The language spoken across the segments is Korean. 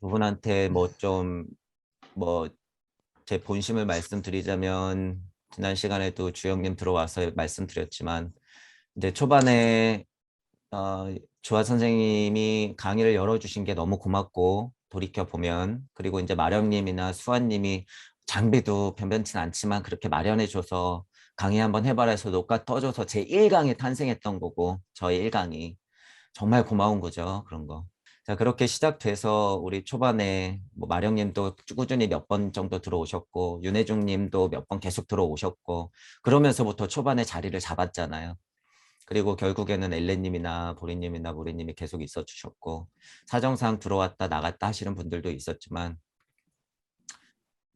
그분한테 뭐 좀 뭐 제 본심을 말씀드리자면 지난 시간에도 주영님 들어와서 말씀드렸지만 이제 초반에 조아 선생님이 강의를 열어주신 게 너무 고맙고 돌이켜 보면 그리고 이제 마령님이나 수아님이 장비도 변변치 않지만 그렇게 마련해줘서 강의 한번 해봐라 해서 녹화 떠줘서 제 1강이 탄생했던 거고 저의 1강이 정말 고마운 거죠. 그런 거. 자, 그렇게 시작돼서 우리 초반에 뭐 마령님도 꾸준히 몇 번 정도 들어오셨고 윤혜중 님도 몇 번 계속 들어오셨고 그러면서부터 초반에 자리를 잡았잖아요. 그리고 결국에는 엘레님이나 보리님이나 모리님이 계속 있어 주셨고 사정상 들어왔다 나갔다 하시는 분들도 있었지만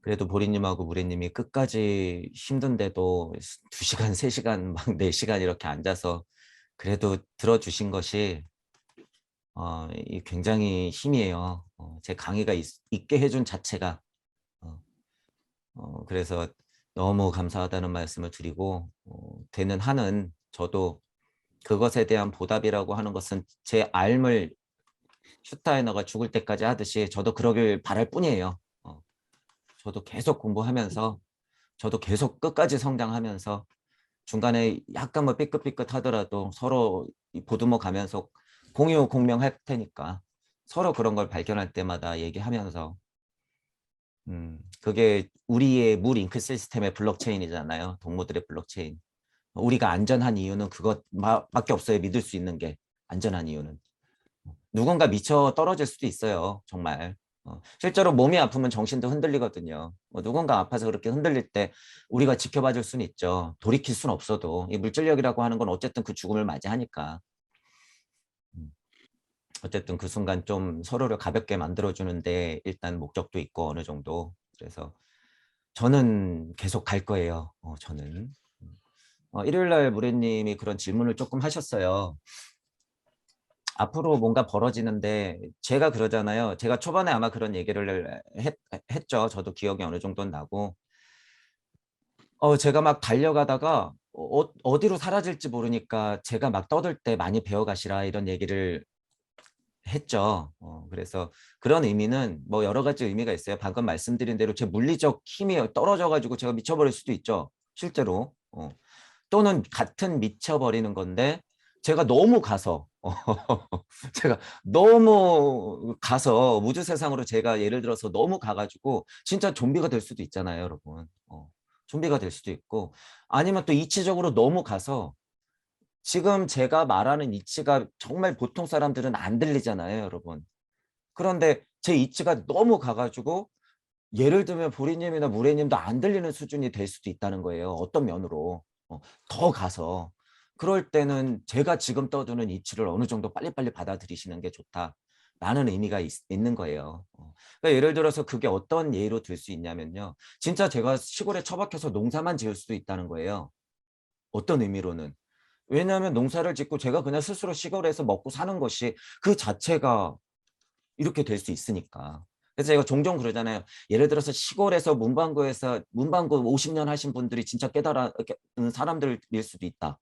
그래도 보리님하고 무리님이 끝까지 힘든데도 2시간, 3시간, 막 4시간 이렇게 앉아서 그래도 들어주신 것이 굉장히 힘이에요. 제 강의가 있게 해준 자체가 그래서 너무 감사하다는 말씀을 드리고 되는 한은 저도 그것에 대한 보답이라고 하는 것은 제 삶을 슈타이너가 죽을 때까지 하듯이 저도 그러길 바랄 뿐이에요. 저도 계속 공부하면서 저도 계속 끝까지 성장하면서 중간에 약간 뭐 삐끗삐끗 하더라도 서로 보듬어 가면서 공유 공명할 테니까 서로 그런 걸 발견할 때마다 얘기하면서 그게 우리의 물 잉크 시스템의 블록체인이잖아요. 동무들의 블록체인. 우리가 안전한 이유는 그것밖에 없어요. 믿을 수 있는 게 안전한 이유는. 누군가 미쳐 떨어질 수도 있어요. 정말. 실제로 몸이 아프면 정신도 흔들리거든요. 누군가 아파서 그렇게 흔들릴 때 우리가 지켜봐 줄 수는 있죠. 돌이킬 수는 없어도 이 물질력이라고 하는 건 어쨌든 그 죽음을 맞이하니까. 어쨌든 그 순간 좀 서로를 가볍게 만들어주는데 일단 목적도 있고 어느 정도. 그래서 저는 계속 갈 거예요. 저는. 일요일 날 무례님이 그런 질문을 조금 하셨어요. 앞으로 뭔가 벌어지는데 제가 그러잖아요. 제가 초반에 아마 그런 얘기를 했죠. 저도 기억이 어느 정도는 나고 제가 막 달려가다가 어디로 사라질지 모르니까 제가 막 떠들 때 많이 배워가시라 이런 얘기를 했죠. 그래서 그런 의미는 뭐 여러 가지 의미가 있어요. 방금 말씀드린 대로 제 물리적 힘이 떨어져가지고 제가 미쳐버릴 수도 있죠. 실제로. 또는 같은 미쳐버리는 건데 제가 너무 가서 제가 너무 가서 우주 세상으로 제가 예를 들어서 너무 가가지고 진짜 좀비가 될 수도 있잖아요, 여러분. 좀비가 될 수도 있고 아니면 또 이치적으로 너무 가서 지금 제가 말하는 이치가 정말 보통 사람들은 안 들리잖아요, 여러분. 그런데 제 이치가 너무 가가지고 예를 들면 보리님이나 무례님도 안 들리는 수준이 될 수도 있다는 거예요. 어떤 면으로. 더 가서. 그럴 때는 제가 지금 떠드는 이치를 어느 정도 빨리빨리 받아들이시는 게 좋다라는 의미가 있는 거예요. 그러니까 예를 들어서 그게 어떤 예로 들 수 있냐면요. 진짜 제가 시골에 처박혀서 농사만 지을 수도 있다는 거예요. 어떤 의미로는. 왜냐하면 농사를 짓고 제가 그냥 스스로 시골에서 먹고 사는 것이 그 자체가 이렇게 될 수 있으니까. 그래서 제가 종종 그러잖아요. 예를 들어서 시골에서 문방구 50년 하신 분들이 진짜 깨달은 사람들일 수도 있다.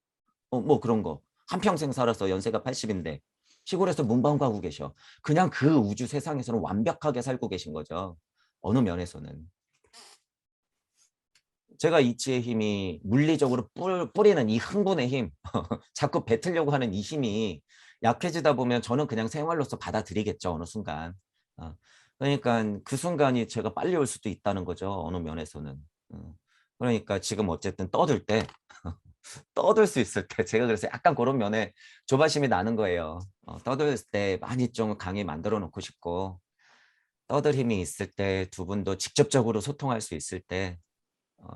뭐 그런 거. 한평생 살아서 연세가 80인데 시골에서 문방구 하고 계셔. 그냥 그 우주 세상에서는 완벽하게 살고 계신 거죠. 어느 면에서는. 제가 이치의 힘이 물리적으로 뿌리는 이 흥분의 힘, 자꾸 뱉으려고 하는 이 힘이 약해지다 보면 저는 그냥 생활로서 받아들이겠죠, 어느 순간. 어, 그러니까 그 순간이 제가 빨리 올 수도 있다는 거죠, 어느 면에서는. 그러니까 지금 어쨌든 떠들 때, 떠들 수 있을 때, 제가 그래서 약간 그런 면에 조바심이 나는 거예요. 떠들 때 많이 좀 강의 만들어 놓고 싶고, 떠들 힘이 있을 때 두 분도 직접적으로 소통할 수 있을 때, 어,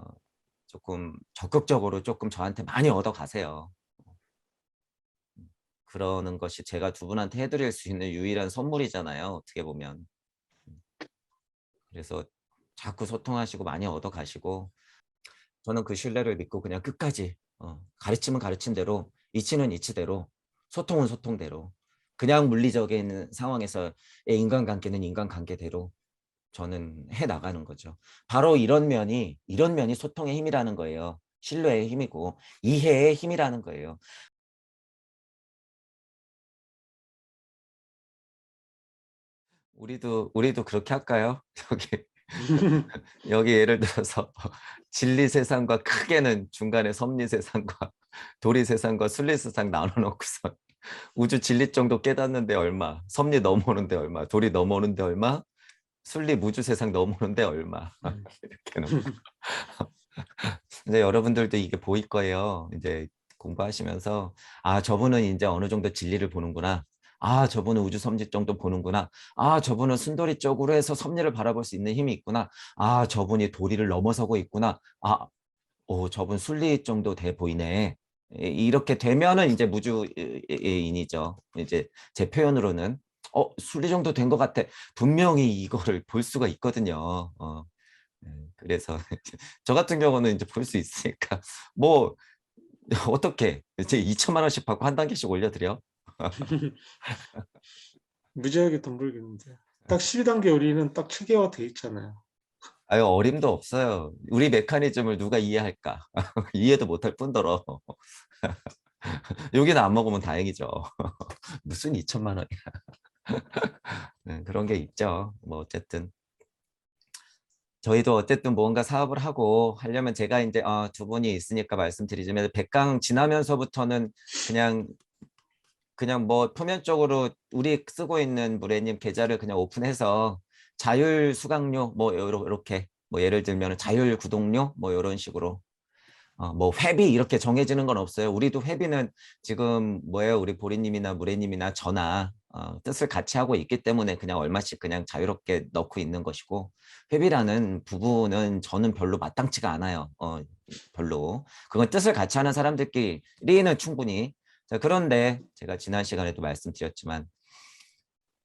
조금 적극적으로 조금 저한테 많이 얻어가세요. 그러는 것이 제가 두 분한테 해드릴 수 있는 유일한 선물이잖아요. 어떻게 보면. 그래서 자꾸 소통하시고 많이 얻어가시고 저는 그 신뢰를 믿고 그냥 끝까지 가르침은 가르침대로 이치는 이치대로 소통은 소통대로 그냥 물리적인 상황에서의 인간관계는 인간관계대로 저는 해 나가는 거죠. 바로 이런 면이 소통의 힘이라는 거예요. 신뢰의 힘이고 이해의 힘이라는 거예요. 우리도 그렇게 할까요? 여기 여기 예를 들어서 진리세상과 크게는 중간에 섭리세상과 도리세상과 순리세상 나눠놓고서 우주 진리 정도 깨닫는데 얼마, 섭리 넘어오는데 얼마, 도리 넘어오는데 얼마, 순리 무주세상 넘어오는데 얼마 이렇게 놓고 이제 여러분들도 이게 보일 거예요. 이제 공부하시면서 아 저분은 이제 어느 정도 진리를 보는구나. 아 저분은 우주 섭리 정도 보는구나. 아 저분은 순도리 쪽으로 해서 섭리를 바라볼 수 있는 힘이 있구나. 아 저분이 도리를 넘어서고 있구나. 아 저분 순리 정도 돼 보이네. 이렇게 되면은 이제 무주인이죠. 이제 제 표현으로는 순리 정도 된 것 같아. 분명히 이거를 볼 수가 있거든요. 그래서 저 같은 경우는 이제 볼 수 있으니까 뭐 어떻게 이제 2천만 원씩 받고 한 단계씩 올려드려. 무지하게 돈 벌겠는데. 딱 12단계 우리는 딱 체계화 돼 있잖아요. 아유 어림도 없어요. 우리 메커니즘을 누가 이해할까? 이해도 못할 뿐더러 여기는 안 먹으면 다행이죠. 무슨 2천만 원이야. 그런 게 있죠. 뭐 어쨌든 저희도 어쨌든 뭔가 사업을 하고 하려면 제가 이제 두 분이 있으니까 말씀드리자면 백강 지나면서부터는 그냥 뭐 표면적으로 우리 쓰고 있는 무례님 계좌를 그냥 오픈해서 자율 수강료 뭐 이렇게 뭐 예를 들면 자율 구독료 뭐 이런 식으로 뭐 회비 이렇게 정해지는 건 없어요. 우리도 회비는 지금 뭐예요? 우리 보리님이나 무례님이나 저나 뜻을 같이 하고 있기 때문에 그냥 얼마씩 그냥 자유롭게 넣고 있는 것이고 회비라는 부분은 저는 별로 마땅치가 않아요. 별로. 그건 뜻을 같이 하는 사람들끼리는 충분히. 자, 그런데 제가 지난 시간에도 말씀드렸지만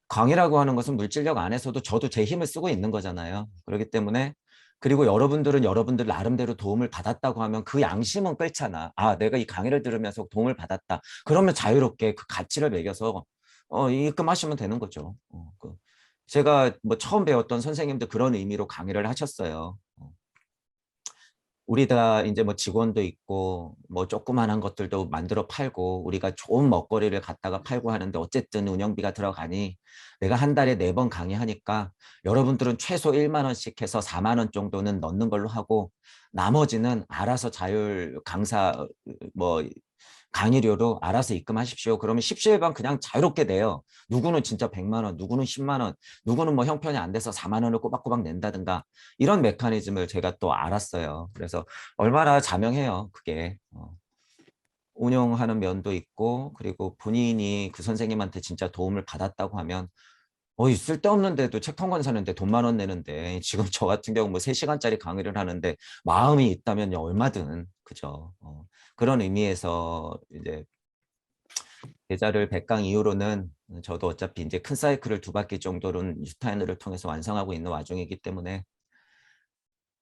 강의라고 하는 것은 물질력 안에서도 저도 제 힘을 쓰고 있는 거잖아요. 그렇기 때문에 그리고 여러분들은 여러분들 나름대로 도움을 받았다고 하면 그 양심은 끓잖아. 아, 내가 이 강의를 들으면서 도움을 받았다. 그러면 자유롭게 그 가치를 매겨서 입금하시면 되는 거죠. 제가 뭐 처음 배웠던 선생님도 그런 의미로 강의를 하셨어요. 우리가 이제 뭐 직원도 있고 뭐 조그만한 것들도 만들어 팔고 우리가 좋은 먹거리를 갖다가 팔고 하는데 어쨌든 운영비가 들어가니 내가 한 달에 4번 강의하니까 여러분들은 최소 1만 원씩 해서 4만 원 정도는 넣는 걸로 하고 나머지는 알아서 자율 강사 뭐 강의료로 알아서 입금하십시오. 그러면 십시일반 그냥 자유롭게 내요. 누구는 진짜 100만 원, 누구는 10만 원, 누구는 뭐 형편이 안 돼서 4만 원을 꼬박꼬박 낸다든가 이런 메커니즘을 제가 또 알았어요. 그래서 얼마나 자명해요, 그게. 운영하는 면도 있고 그리고 본인이 그 선생님한테 진짜 도움을 받았다고 하면 쓸데없는데도 책 한 권 사는데 돈 10,000원 내는데 지금 저 같은 경우 뭐 3시간짜리 강의를 하는데 마음이 있다면 얼마든 그죠. 그런 의미에서 이제 계좌를 100강 이후로는 저도 어차피 이제 큰 사이클을 2바퀴 정도는 뉴타인을 통해서 완성하고 있는 와중이기 때문에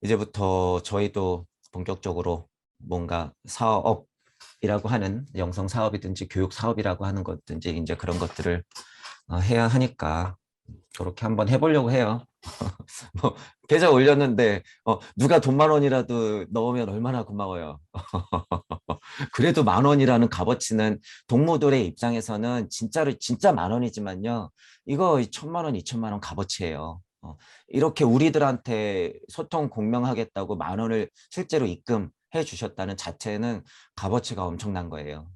이제부터 저희도 본격적으로 뭔가 사업이라고 하는 영성 사업이든지 교육 사업이라고 하는 것든지 이제 그런 것들을 해야 하니까 그렇게 한번 해보려고 해요. 뭐 계좌 올렸는데 누가 돈 10,000원이라도 넣으면 얼마나 고마워요. 그래도 10,000원이라는 값어치는 동무들의 입장에서는 진짜로 진짜 10,000원이지만요. 이거 1,000만 원, 2,000만 원 값어치예요. 이렇게 우리들한테 소통 공명하겠다고 10,000원을 실제로 입금해 주셨다는 자체는 값어치가 엄청난 거예요.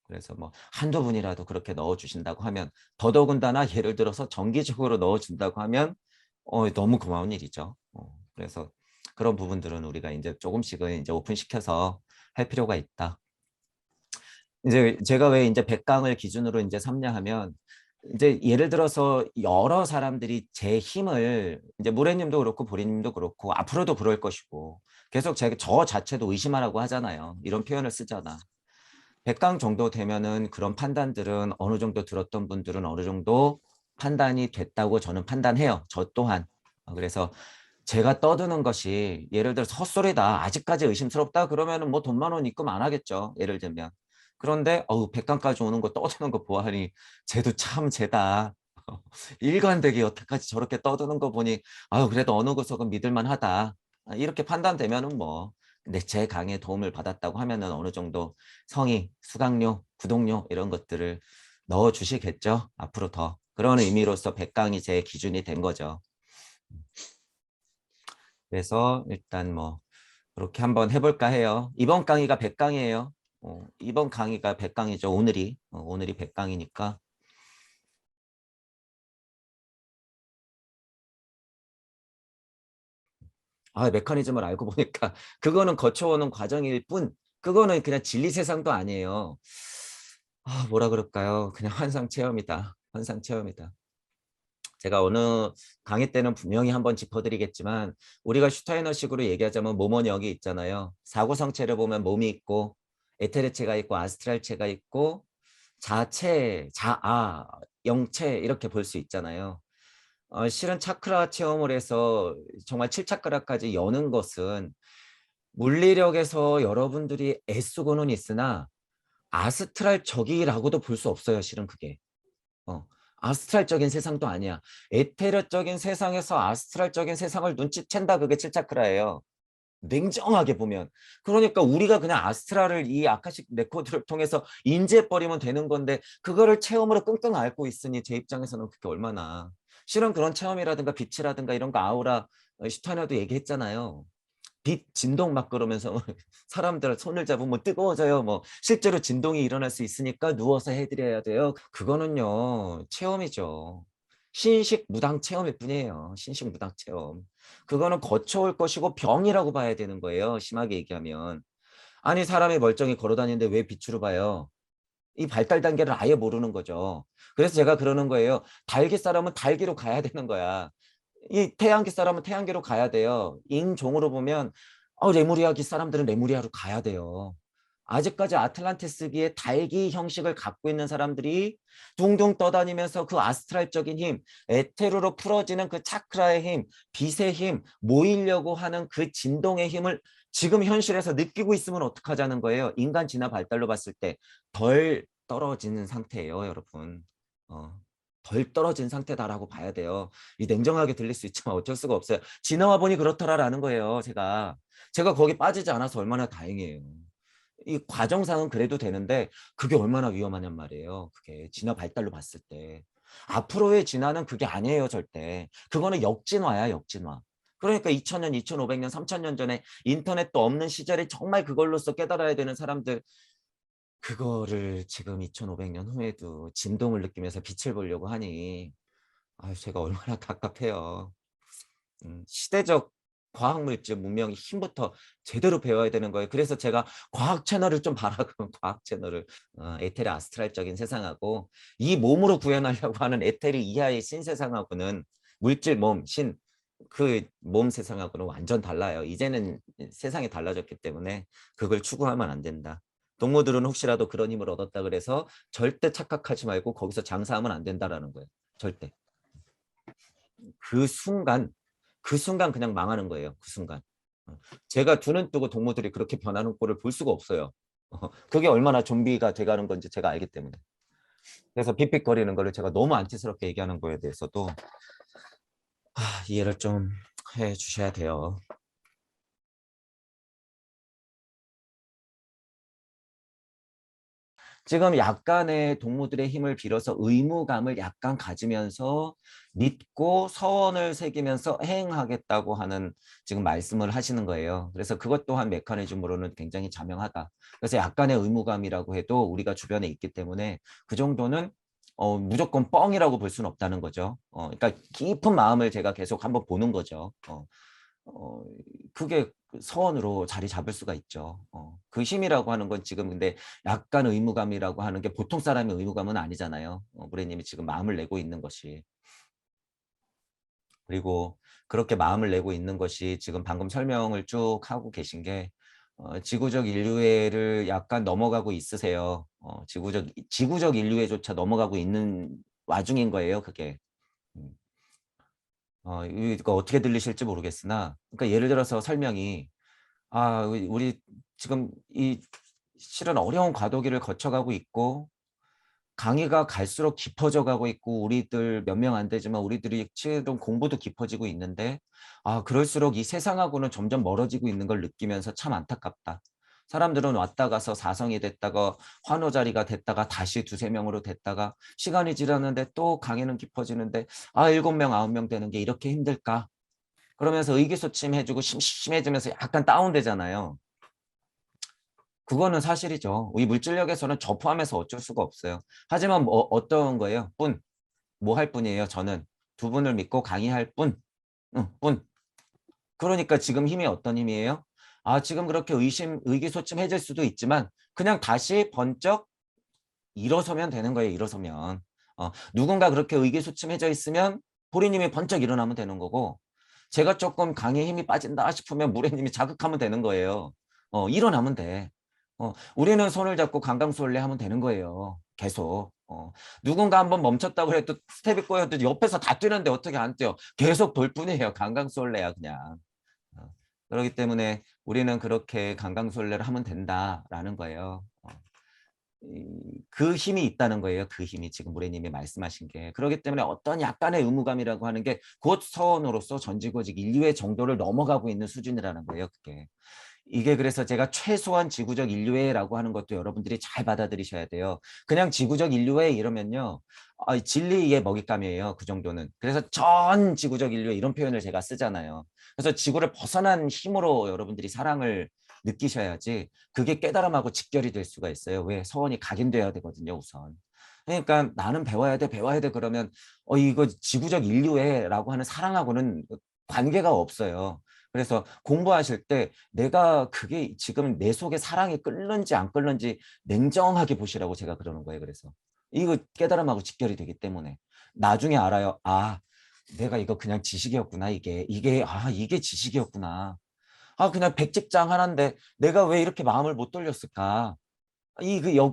그래서 뭐 한두 분이라도 그렇게 넣어주신다고 하면 더더군다나 예를 들어서 정기적으로 넣어준다고 하면 너무 고마운 일이죠. 그래서 그런 부분들은 우리가 이제 조금씩은 이제 오픈시켜서 할 필요가 있다. 이제 제가 왜 이제 100강을 기준으로 이제 삼냐하면 이제 예를 들어서 여러 사람들이 제 힘을 이제 모래님도 그렇고 보리님도 그렇고 앞으로도 그럴 것이고 계속 저 자체도 의심하라고 하잖아요. 이런 표현을 쓰잖아. 100강 정도 되면은 그런 판단들은 어느 정도 들었던 분들은 어느 정도 판단이 됐다고 저는 판단해요. 저 또한. 그래서 제가 떠드는 것이 예를 들어서 헛소리다. 아직까지 의심스럽다. 그러면은 뭐 돈 10,000원 입금 안 하겠죠. 예를 들면. 그런데 100강까지 오는 거 떠드는 거 보아하니 쟤도 참 쟤다. 일관되게 여태까지 저렇게 떠드는 거 보니 그래도 어느 구석은 믿을만 하다. 이렇게 판단되면은 뭐 근데 제 강의에 도움을 받았다고 하면은 어느 정도 성의, 수강료, 구독료 이런 것들을 넣어 주시겠죠. 앞으로 더. 그런 의미로서 100강이 제 기준이 된 거죠. 그래서 일단 뭐 그렇게 한번 해볼까 해요. 이번 강의가 100강이에요. 이번 강의가 100강이죠. 오늘이 100강이니까. 메커니즘을 알고 보니까 그거는 거쳐오는 과정일 뿐, 그거는 그냥 진리 세상도 아니에요. 뭐라 그럴까요? 그냥 환상 체험이다. 환상 체험이다. 제가 어느 강의 때는 분명히 한번 짚어드리겠지만, 우리가 슈타이너식으로 얘기하자면 몸원역이 있잖아요. 사고성체를 보면 몸이 있고 에테르체가 있고 아스트랄체가 있고 자체, 자아, 영체 이렇게 볼 수 있잖아요. 실은 차크라 체험을 해서 정말 7차크라까지 여는 것은 물리력에서 여러분들이 애쓰고는 있으나 아스트랄적이라고도 볼 수 없어요. 실은 그게. 아스트랄적인 세상도 아니야. 에테르적인 세상에서 아스트랄적인 세상을 눈치챈다. 그게 7차크라예요. 냉정하게 보면. 그러니까 우리가 그냥 아스트랄을 이 아카식 레코드를 통해서 인지해버리면 되는 건데, 그거를 체험으로 끙끙 앓고 있으니 제 입장에서는 그게 얼마나. 실은 그런 체험이라든가 빛이라든가 이런 거 아우라, 슈타이너도 얘기했잖아요. 빛 진동 막 그러면서 사람들 손을 잡으면 뜨거워져요. 뭐 실제로 진동이 일어날 수 있으니까 누워서 해드려야 돼요. 그거는요 체험이죠. 신식무당 체험일 뿐이에요. 신식무당 체험. 그거는 거쳐올 것이고 병이라고 봐야 되는 거예요. 심하게 얘기하면. 아니 사람이 멀쩡히 걸어다니는데 왜 빛으로 봐요? 이 발달 단계를 아예 모르는 거죠. 그래서 제가 그러는 거예요. 달기 사람은 달기로 가야 되는 거야. 이 태양계 사람은 태양계로 가야 돼요. 인종으로 보면 레무리아기 사람들은 레무리아로 가야 돼요. 아직까지 아틀란티스기의 달기 형식을 갖고 있는 사람들이 둥둥 떠다니면서 그 아스트랄적인 힘, 에테르로 풀어지는 그 차크라의 힘, 빛의 힘, 모이려고 하는 그 진동의 힘을 지금 현실에서 느끼고 있으면 어떡하자는 거예요. 인간 진화 발달로 봤을 때 덜 떨어지는 상태예요, 여러분. 덜 떨어진 상태다라고 봐야 돼요. 이 냉정하게 들릴 수 있지만 어쩔 수가 없어요. 지나와 보니 그렇더라라는 거예요. 제가 거기 빠지지 않아서 얼마나 다행이에요. 이 과정상은 그래도 되는데 그게 얼마나 위험하냔 말이에요. 그게 진화 발달로 봤을 때. 앞으로의 진화는 그게 아니에요, 절대. 그거는 역진화야, 역진화. 그러니까 2000년, 2500년, 3000년 전에 인터넷도 없는 시절에 정말 그걸로써 깨달아야 되는 사람들, 그거를 지금 2500년 후에도 진동을 느끼면서 빛을 보려고 하니 제가 얼마나 답답해요. 시대적 과학물질 문명의 힘부터 제대로 배워야 되는 거예요. 그래서 제가 과학 채널을 좀 봐라 그러면 과학 채널을, 에테르 아스트랄적인 세상하고 이 몸으로 구현하려고 하는 에테르 이하의 신세상하고는, 물질 몸, 그 몸 세상하고는 완전 달라요. 이제는 세상이 달라졌기 때문에 그걸 추구하면 안 된다. 동무들은 혹시라도 그런 힘을 얻었다 그래서 절대 착각하지 말고 거기서 장사하면 안 된다라는 거예요. 절대. 그 순간 그 순간 그냥 망하는 거예요. 그 순간. 제가 두 눈 뜨고 동무들이 그렇게 변하는 꼴을 볼 수가 없어요. 그게 얼마나 좀비가 돼가는 건지 제가 알기 때문에. 그래서 빅빅거리는 거를 제가 너무 안티스럽게 얘기하는 거에 대해서도 이해를 좀 해주셔야 돼요. 지금 약간의 동무들의 힘을 빌어서 의무감을 약간 가지면서 믿고 서원을 새기면서 행하겠다고 하는 지금 말씀을 하시는 거예요. 그래서 그것 또한 메커니즘으로는 굉장히 자명하다. 그래서 약간의 의무감이라고 해도 우리가 주변에 있기 때문에 그 정도는 무조건 뻥이라고 볼 수는 없다는 거죠. 그러니까 깊은 마음을 제가 계속 한번 보는 거죠. 어, 그게 서원으로 자리 잡을 수가 있죠. 그 힘이라고 하는 건 지금 근데 약간 의무감이라고 하는 게 보통 사람의 의무감은 아니잖아요. 무례님이 지금 마음을 내고 있는 것이. 그리고 그렇게 마음을 내고 있는 것이 지금 방금 설명을 쭉 하고 계신 게 지구적 인류애를 약간 넘어가고 있으세요. 지구적 인류애조차 넘어가고 있는 와중인 거예요, 그게. 음. 이거 어떻게 들리실지 모르겠으나, 그러니까 예를 들어서 설명이 우리 지금 이 실은 어려운 과도기를 거쳐가고 있고 강의가 갈수록 깊어져 가고 있고 우리들 몇 명 안 되지만 우리들이 지금 공부도 깊어지고 있는데 그럴수록 이 세상하고는 점점 멀어지고 있는 걸 느끼면서 참 안타깝다. 사람들은 왔다 가서 사성이 됐다가 환호자리가 됐다가 다시 두세 명으로 됐다가 시간이 지났는데 또 강의는 깊어지는데 7명, 9명 되는 게 이렇게 힘들까? 그러면서 의기소침해지고 심심해지면서 약간 다운되잖아요. 그거는 사실이죠. 이 물질력에서는 저 포함해서 어쩔 수가 없어요. 하지만 뭐 어떤 거예요? 뭐 할 뿐이에요. 저는 두 분을 믿고 강의할 뿐. 뿐. 그러니까 지금 힘이 어떤 힘이에요? 지금 그렇게 의기소침해질 수도 있지만 그냥 다시 번쩍 일어서면 되는 거예요. 일어서면. 누군가 그렇게 의기소침해져 있으면 보리님이 번쩍 일어나면 되는 거고 제가 조금 강의 힘이 빠진다 싶으면 무례님이 자극하면 되는 거예요. 일어나면 돼. 우리는 손을 잡고 강강수월래 하면 되는 거예요. 계속. 누군가 한번 멈췄다고 해도 스텝이 꼬여도 옆에서 다 뛰는데 어떻게 안 뛰어? 계속 돌 뿐이에요. 강강수월래야 그냥. 어, 그렇기 때문에 우리는 그렇게 강강술래를 하면 된다라는 거예요. 그 힘이 있다는 거예요. 그 힘이 지금 무례님이 말씀하신 게. 그렇기 때문에 어떤 약간의 의무감이라고 하는 게 곧 서원으로서 전지구직 인류의 정도를 넘어가고 있는 수준이라는 거예요. 그게. 이게 그래서 제가 최소한 지구적 인류애라고 하는 것도 여러분들이 잘 받아들이셔야 돼요. 그냥 지구적 인류애 이러면요. 진리의 먹잇감이에요. 그 정도는. 그래서 전 지구적 인류애 이런 표현을 제가 쓰잖아요. 그래서 지구를 벗어난 힘으로 여러분들이 사랑을 느끼셔야지 그게 깨달음하고 직결이 될 수가 있어요. 왜? 서원이 각인돼야 되거든요. 우선. 그러니까 나는 배워야 돼 배워야 돼 그러면 이거 지구적 인류애라고 하는 사랑하고는 관계가 없어요. 그래서 공부하실 때 내가 그게 지금 내 속에 사랑이 끓는지 안 끓는지 냉정하게 보시라고 제가 그러는 거예요. 그래서 이거 깨달음하고 직결이 되기 때문에 나중에 알아요. 내가 이거 그냥 지식이었구나. 이게 지식이었구나. 그냥 백직장 하나인데 내가 왜 이렇게 마음을 못 돌렸을까?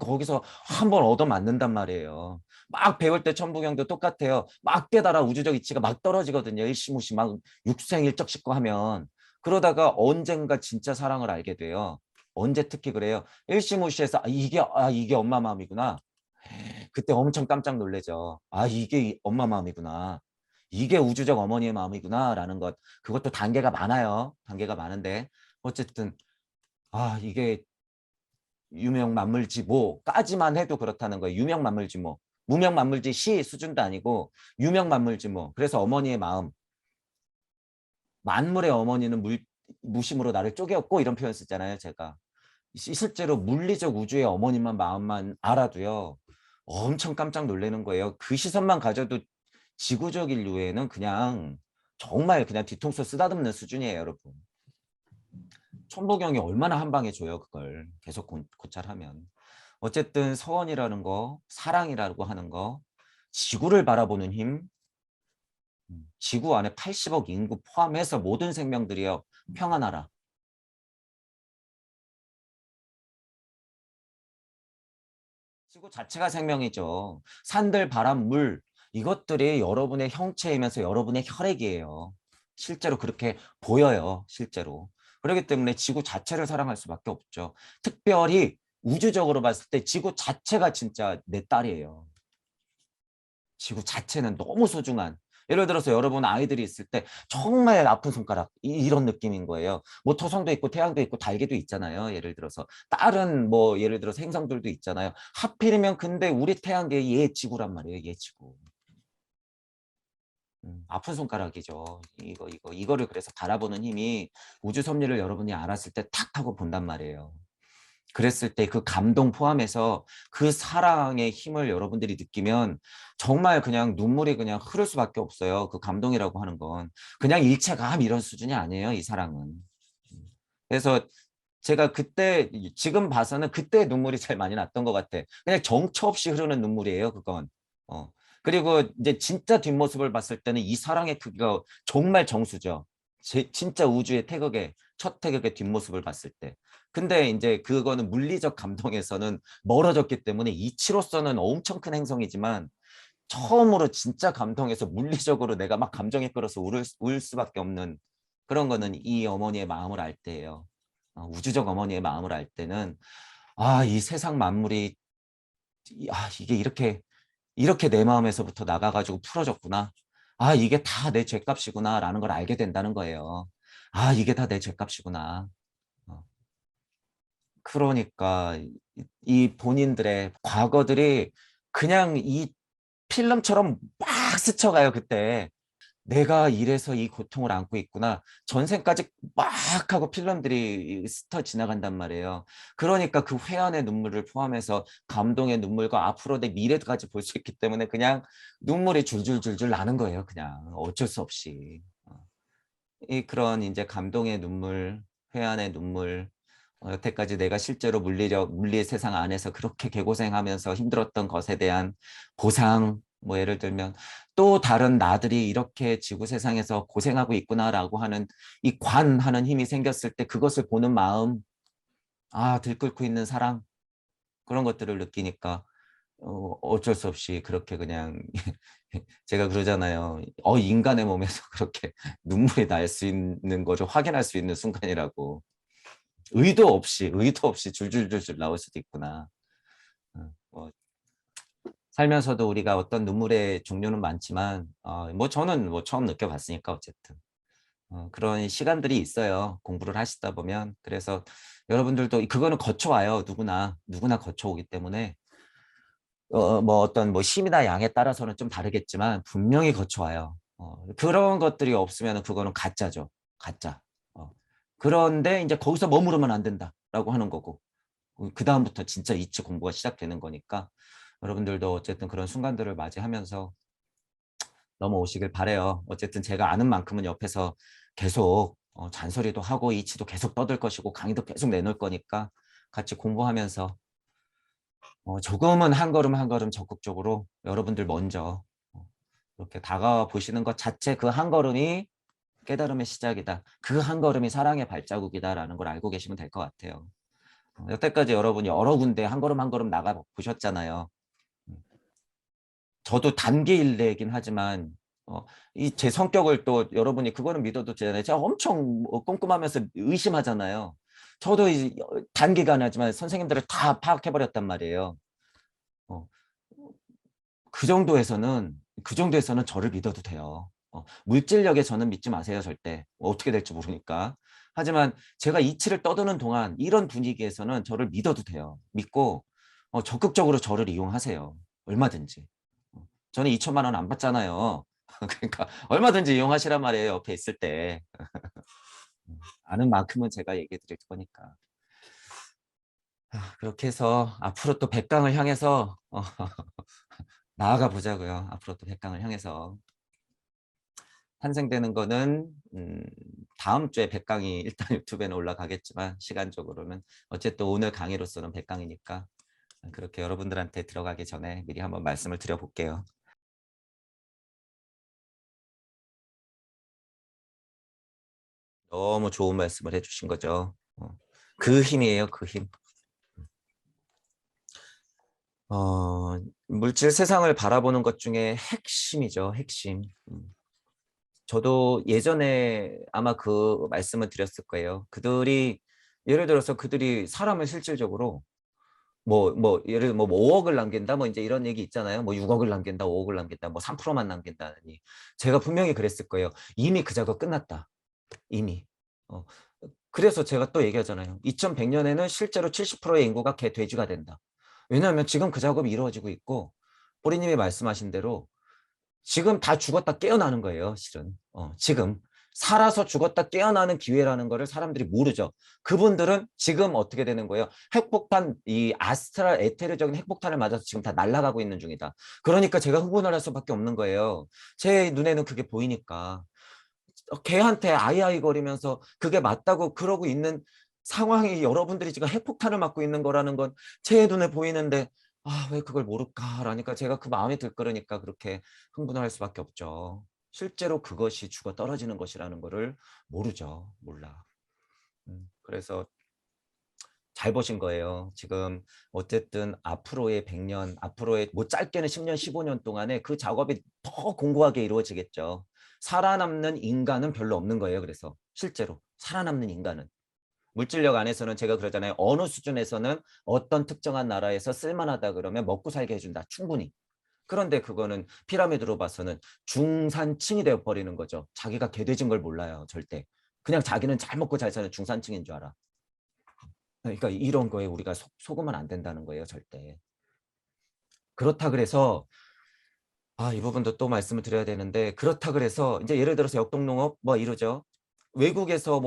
거기서 한 번 얻어 맞는단 말이에요. 막 배울 때 천부경도 똑같아요. 막 깨달아 우주적 이치가 막 떨어지거든요. 일시무시 막 육생일적식고 하면. 그러다가 언젠가 진짜 사랑을 알게 돼요. 언제 특히 그래요? 일시무시해서 이게 엄마 마음이구나. 그때 엄청 깜짝 놀래죠. 이게 엄마 마음이구나. 이게 우주적 어머니의 마음이구나 라는 것. 그것도 단계가 많아요. 단계가 많은데 어쨌든 이게 유명만물지모까지만 해도 그렇다는 거예요. 유명만물지모. 무명만물지시 수준도 아니고 유명만물지모. 그래서 어머니의 마음. 만물의 어머니는 무심으로 나를 쪼개었고 이런 표현 쓰잖아요. 제가. 실제로 물리적 우주의 어머니만 마음만 알아도요. 엄청 깜짝 놀라는 거예요. 그 시선만 가져도 지구적 인류에는 그냥 정말 그냥 뒤통수 쓰다듬는 수준이에요. 여러분. 천부경이 얼마나 한 방에 줘요. 그걸 계속 고찰하면. 어쨌든 서원이라는 거, 사랑이라고 하는 거, 지구를 바라보는 힘, 지구 안에 80억 인구 포함해서 모든 생명들이요. 평안하라. 지구 자체가 생명이죠. 산들, 바람, 물 이것들이 여러분의 형체이면서 여러분의 혈액이에요. 실제로 그렇게 보여요. 실제로. 그렇기 때문에 지구 자체를 사랑할 수밖에 없죠. 특별히 우주적으로 봤을 때 지구 자체가 진짜 내 딸이에요. 지구 자체는 너무 소중한 예를 들어서 여러분 아이들이 있을 때 정말 아픈 손가락 이런 느낌인 거예요. 뭐 토성도 있고 태양도 있고 달계도 있잖아요. 예를 들어서 다른 뭐 예를 들어서 행성들도 있잖아요. 하필이면 근데 우리 태양계 얘 지구란 말이에요. 얘 지구. 아픈 손가락이죠. 이거를 그래서 바라보는 힘이 우주 섭리를 여러분이 알았을 때 탁 하고 본단 말이에요. 그랬을 때 그 감동 포함해서 그 사랑의 힘을 여러분들이 느끼면 정말 그냥 눈물이 그냥 흐를 수밖에 없어요. 그 감동이라고 하는 건. 그냥 일체감 이런 수준이 아니에요. 이 사랑은. 그래서 제가 그때 지금 봐서는 그때 눈물이 제일 많이 났던 것 같아. 그냥 정처 없이 흐르는 눈물이에요. 그건. 어. 그리고 이제 진짜 뒷모습을 봤을 때는 이 사랑의 크기가 정말 정수죠. 진짜 우주의 태극의 첫 태극의 뒷모습을 봤을 때. 근데 이제 그거는 물리적 감동에서는 멀어졌기 때문에 이치로서는 엄청 큰 행성이지만 처음으로 진짜 감동해서 물리적으로 내가 막 감정에 끌어서 울 수밖에 없는 그런 거는 이 어머니의 마음을 알 때예요. 우주적 어머니의 마음을 알 때는 이 세상 만물이 이게 이렇게 내 마음에서부터 나가가지고 풀어졌구나. 이게 다 내 죄값이구나 라는 걸 알게 된다는 거예요. 이게 다 내 죄값이구나. 어. 그러니까 이 본인들의 과거들이 그냥 이 필름처럼 막 스쳐가요. 그때 내가 이래서 이 고통을 안고 있구나. 전생까지 막 하고 필름들이 스쳐 지나간단 말이에요. 그러니까 그 회한의 눈물을 포함해서 감동의 눈물과 앞으로 내 미래까지 볼 수 있기 때문에 그냥 눈물이 줄줄줄줄 나는 거예요. 그냥 어쩔 수 없이. 이 그런 이제 감동의 눈물, 회한의 눈물, 여태까지 내가 실제로 물리의 세상 안에서 그렇게 개고생하면서 힘들었던 것에 대한 보상, 뭐 예를 들면 또 다른 나들이 이렇게 지구 세상에서 고생하고 있구나라고 하는 이 관하는 힘이 생겼을 때 그것을 보는 마음, 아, 들끓고 있는 사랑, 그런 것들을 느끼니까 어쩔 수 없이 그렇게 그냥 제가 그러잖아요. 인간의 몸에서 그렇게 눈물이 날 수 있는 거를 확인할 수 있는 순간이라고. 의도 없이 줄줄줄줄 나올 수도 있구나. 뭐 살면서도 우리가 어떤 눈물의 종류는 많지만 뭐 저는 뭐 처음 느껴봤으니까 어쨌든 그런 시간들이 있어요. 공부를 하시다 보면. 그래서 여러분들도 그거는 거쳐와요. 누구나 거쳐오기 때문에 뭐 어떤 뭐 심이나 양에 따라서는 좀 다르겠지만 분명히 거쳐와요. 그런 것들이 없으면 그거는 가짜죠. 가짜. 그런데 이제 거기서 머무르면 안 된다라고 하는 거고 그 다음부터 진짜 이치 공부가 시작되는 거니까 여러분들도 어쨌든 그런 순간들을 맞이하면서 넘어오시길 바래요. 어쨌든 제가 아는 만큼은 옆에서 계속 잔소리도 하고 이치도 계속 떠들 것이고 강의도 계속 내놓을 거니까 같이 공부하면서 조금은 한 걸음 한 걸음 적극적으로 여러분들 먼저 이렇게 다가와 보시는 것 자체 그 한 걸음이 깨달음의 시작이다. 그 한 걸음이 사랑의 발자국이다라는 걸 알고 계시면 될 것 같아요. 여태까지 여러분이 여러 군데 한 걸음 한 걸음 나가 보셨잖아요. 저도 단기 일례이긴 하지만 이 제 성격을 또 여러분이 그거는 믿어도 되잖아요. 제가 엄청 꼼꼼하면서 의심하잖아요. 저도 단기간 하지만 선생님들을 다 파악해버렸단 말이에요. 어, 그 정도에서는 저를 믿어도 돼요. 물질력에 저는 믿지 마세요, 절대. 어떻게 될지 모르니까. 하지만 제가 이치를 떠드는 동안 이런 분위기에서는 저를 믿어도 돼요. 믿고 적극적으로 저를 이용하세요. 얼마든지. 저는 2천만 원 안 받잖아요. 그러니까 얼마든지 이용하시란 말이에요. 옆에 있을 때. 아는 만큼은 제가 얘기해 드릴 거니까. 그렇게 해서 앞으로 또 100강을 향해서 나아가 보자고요. 앞으로 또 100강을 향해서. 탄생되는 거는 다음 주에 100강이 일단 유튜브에는 올라가겠지만 시간적으로는 어쨌든 오늘 강의로서는 100강이니까 그렇게 여러분들한테 들어가기 전에 미리 한번 말씀을 드려볼게요. 너무 좋은 말씀을 해주신 거죠. 그 힘이에요, 그 힘. 물질 세상을 바라보는 것 중에 핵심이죠, 핵심. 저도 예전에 아마 그 말씀을 드렸을 거예요. 예를 들어서 그들이 사람을 실질적으로 예를 들어 뭐 5억을 남긴다 뭐 이제 이런 얘기 있잖아요. 뭐 6억을 남긴다, 5억을 남긴다, 뭐 3%만 남긴다니. 제가 분명히 그랬을 거예요. 이미 그 작업 끝났다. 이미. 어, 그래서 제가 또 얘기하잖아요. 2100년에는 실제로 70%의 인구가 돼지가 된다. 왜냐하면 지금 그 작업이 이루어지고 있고 보리님이 말씀하신 대로 지금 다 죽었다 깨어나는 거예요. 실은. 지금 살아서 죽었다 깨어나는 기회라는 거를 사람들이 모르죠. 그분들은 지금 어떻게 되는 거예요? 핵폭탄, 이 아스트랄 에테르적인 핵폭탄을 맞아서 지금 다 날아가고 있는 중이다. 그러니까 제가 흥분을 할 수밖에 없는 거예요. 제 눈에는 그게 보이니까. 걔한테 아이아이 거리면서 그게 맞다고 그러고 있는 상황이 여러분들이 지금 핵폭탄을 맞고 있는 거라는 건 제 눈에 보이는데 왜 그걸 모를까라니까 제가 그 마음이 들끓으니까 그렇게 흥분을 할 수밖에 없죠. 실제로 그것이 죽어 떨어지는 것이라는 거를 모르죠. 몰라. 그래서 잘 보신 거예요. 지금 어쨌든 앞으로의 100년, 앞으로의 뭐 짧게는 10년, 15년 동안에 그 작업이 더 공고하게 이루어지겠죠. 살아남는 인간은 별로 없는 거예요. 그래서 실제로 살아남는 인간은. 물질력 안에서는 제가 그러잖아요. 어느 수준에서는 어떤 특정한 나라에서 쓸만하다 그러면 먹고 살게 해준다. 충분히. 그런데 그거는 피라미드로 봐서는 중산층이 되어버리는 거죠. 자기가 개돼진 걸 몰라요. 절대. 그냥 자기는 잘 먹고 잘 사는 중산층인 줄 알아. 그러니까 이런 거에 우리가 속으면 안 된다는 거예요, 절대. 그렇다 그래서 이 부분도 또 말씀을 드려야 되는데, 그렇다 그래서 이제 예를 들어서 역동농업 뭐 이러죠. 외국에서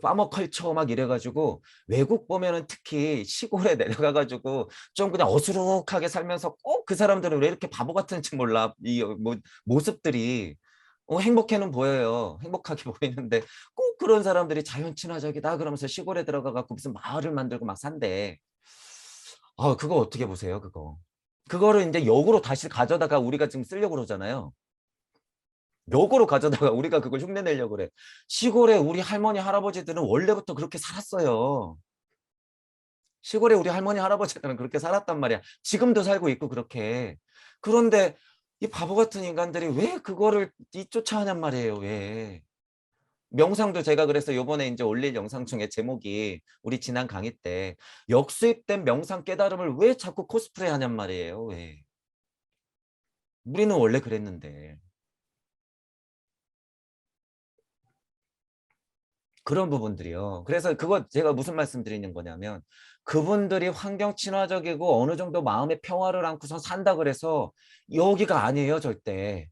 파머컬처 막 이래 가지고 외국 보면은 특히 시골에 내려가 가지고 좀 그냥 어수룩하게 살면서 꼭 그 사람들은 왜 이렇게 바보 같은지 몰라. 이 모습들이 행복해는 보여요. 행복하게 보이는데 꼭 그런 사람들이 자연 친화적이다 그러면서 시골에 들어가 갖고 무슨 마을을 만들고 막 산대. 그거 어떻게 보세요, 그거? 그거를 인제 역으로 다시 가져다가 우리가 지금 쓰려고 그러잖아요. 역으로 가져다가 우리가 그걸 흉내 내려고 그래. 시골에 우리 할머니, 할아버지들은 원래부터 그렇게 살았어요. 시골에 우리 할머니, 할아버지들은 그렇게 살았단 말이야. 지금도 살고 있고 그렇게. 그런데 이 바보 같은 인간들이 왜 그거를 쫓아하냔 말이에요, 왜. 명상도 제가 그래서 요번에 인제 올릴 영상 중에 제목이 우리 지난 강의 때 역수입된 명상 깨달음을 왜 자꾸 코스프레 하냔 말이에요, 왜. 우리는 원래 그랬는데. 그런 부분들이요. 그래서 그거 제가 무슨 말씀 드리는 거냐면 그분들이 환경 친화적이고 어느 정도 마음의 평화를 안고서 산다 그래서 여기가 아니에요, 절대.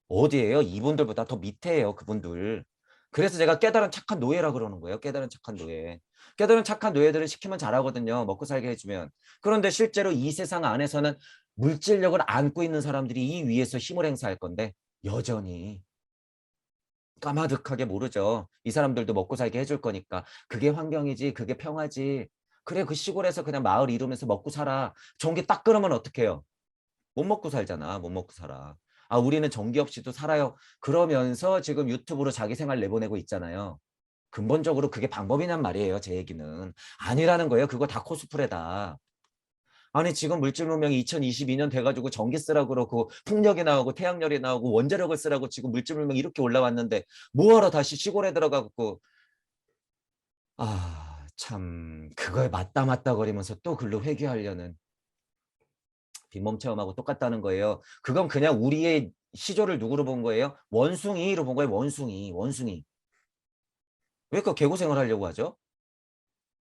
어디예요? 이분들보다 더 밑에예요, 그분들. 그래서 제가 깨달은 착한 노예라 그러는 거예요. 깨달은 착한 노예. 깨달은 착한 노예들을 시키면 잘하거든요. 먹고 살게 해주면. 그런데 실제로 이 세상 안에서는 물질력을 안고 있는 사람들이 이 위에서 힘을 행사할 건데 여전히 까마득하게 모르죠. 이 사람들도 먹고 살게 해줄 거니까. 그게 환경이지, 그게 평화지. 그래, 그 시골에서 그냥 마을 이루면서 먹고 살아. 전기 딱 끊으면 어떡해요? 못 먹고 살잖아. 못 먹고 살아. 우리는 전기 없이도 살아요. 그러면서 지금 유튜브로 자기 생활 내보내고 있잖아요. 근본적으로 그게 방법이냔 말이에요, 제 얘기는. 아니라는 거예요. 그거 다 코스프레다. 아니 지금 물질 문명이 2022년 돼가지고 전기 쓰라고 그러고 풍력이 나오고 태양열이 나오고 원자력을 쓰라고 지금 물질 문명이 이렇게 올라왔는데 뭐하러 다시 시골에 들어가고 참 그거에 맞다 거리면서 또 글로 회귀하려는 빈몸 체험하고 똑같다는 거예요. 그건 그냥 우리의 시조를 누구로 본 거예요? 원숭이로 본 거예요. 원숭이. 왜 그 개고생을 하려고 하죠?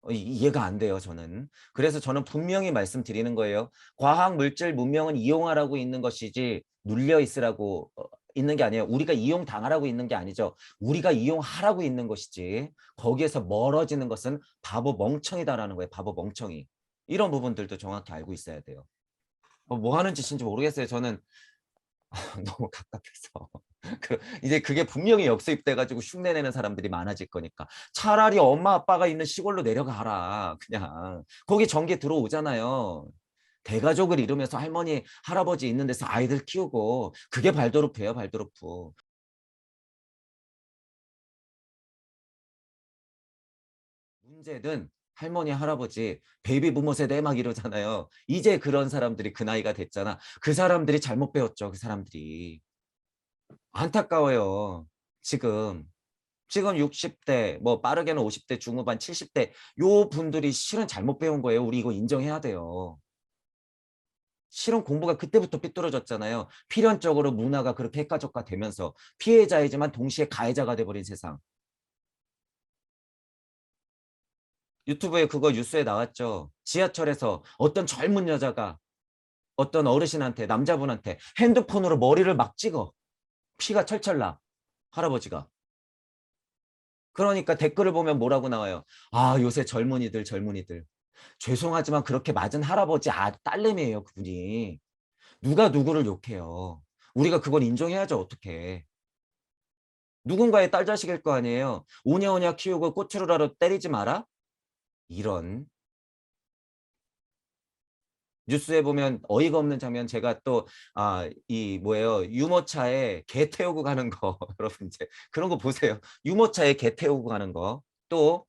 이해가 안 돼요, 저는. 그래서 저는 분명히 말씀드리는 거예요. 과학, 물질, 문명은 이용하라고 있는 것이지 눌려 있으라고 있는 게 아니에요. 우리가 이용당하라고 있는 게 아니죠. 우리가 이용하라고 있는 것이지 거기에서 멀어지는 것은 바보 멍청이다라는 거예요. 바보 멍청이. 이런 부분들도 정확히 알고 있어야 돼요. 뭐 하는 짓인지 모르겠어요. 저는 너무 갑갑해서. 이제 그게 분명히 역수입돼 가지고 흉내내는 사람들이 많아질 거니까. 차라리 엄마 아빠가 있는 시골로 내려가라. 그냥. 거기 전기 들어오잖아요. 대가족을 이루면서 할머니, 할아버지 있는 데서 아이들 키우고 그게 발도르프예요, 발도르프. 문제는 할머니, 할아버지, 베이비 부모 세대 막 이러잖아요. 이제 그런 사람들이 그 나이가 됐잖아. 그 사람들이 잘못 배웠죠, 그 사람들이. 안타까워요. 지금 60대, 뭐 빠르게는 50대 중후반, 70대 요 분들이 실은 잘못 배운 거예요. 우리 이거 인정해야 돼요. 실은 공부가 그때부터 삐뚤어졌잖아요. 필연적으로 문화가 그렇게 핵가족화 되면서 피해자이지만 동시에 가해자가 돼버린 세상. 유튜브에 그거 뉴스에 나왔죠. 지하철에서 어떤 젊은 여자가 어떤 어르신한테, 남자분한테 핸드폰으로 머리를 막 찍어. 피가 철철 나. 할아버지가. 그러니까 댓글을 보면 뭐라고 나와요. 요새 젊은이들. 죄송하지만 그렇게 맞은 할아버지 딸내미예요, 그분이. 누가 누구를 욕해요. 우리가 그걸 인정해야죠, 어떻게. 누군가의 딸 자식일 거 아니에요. 오냐오냐 키우고 꼬투리라로 때리지 마라? 이런. 뉴스에 보면 어이가 없는 장면 제가 또 유모차에 개 태우고 가는 거 여러분 이제 그런 거 보세요. 유모차에 개 태우고 가는 거. 또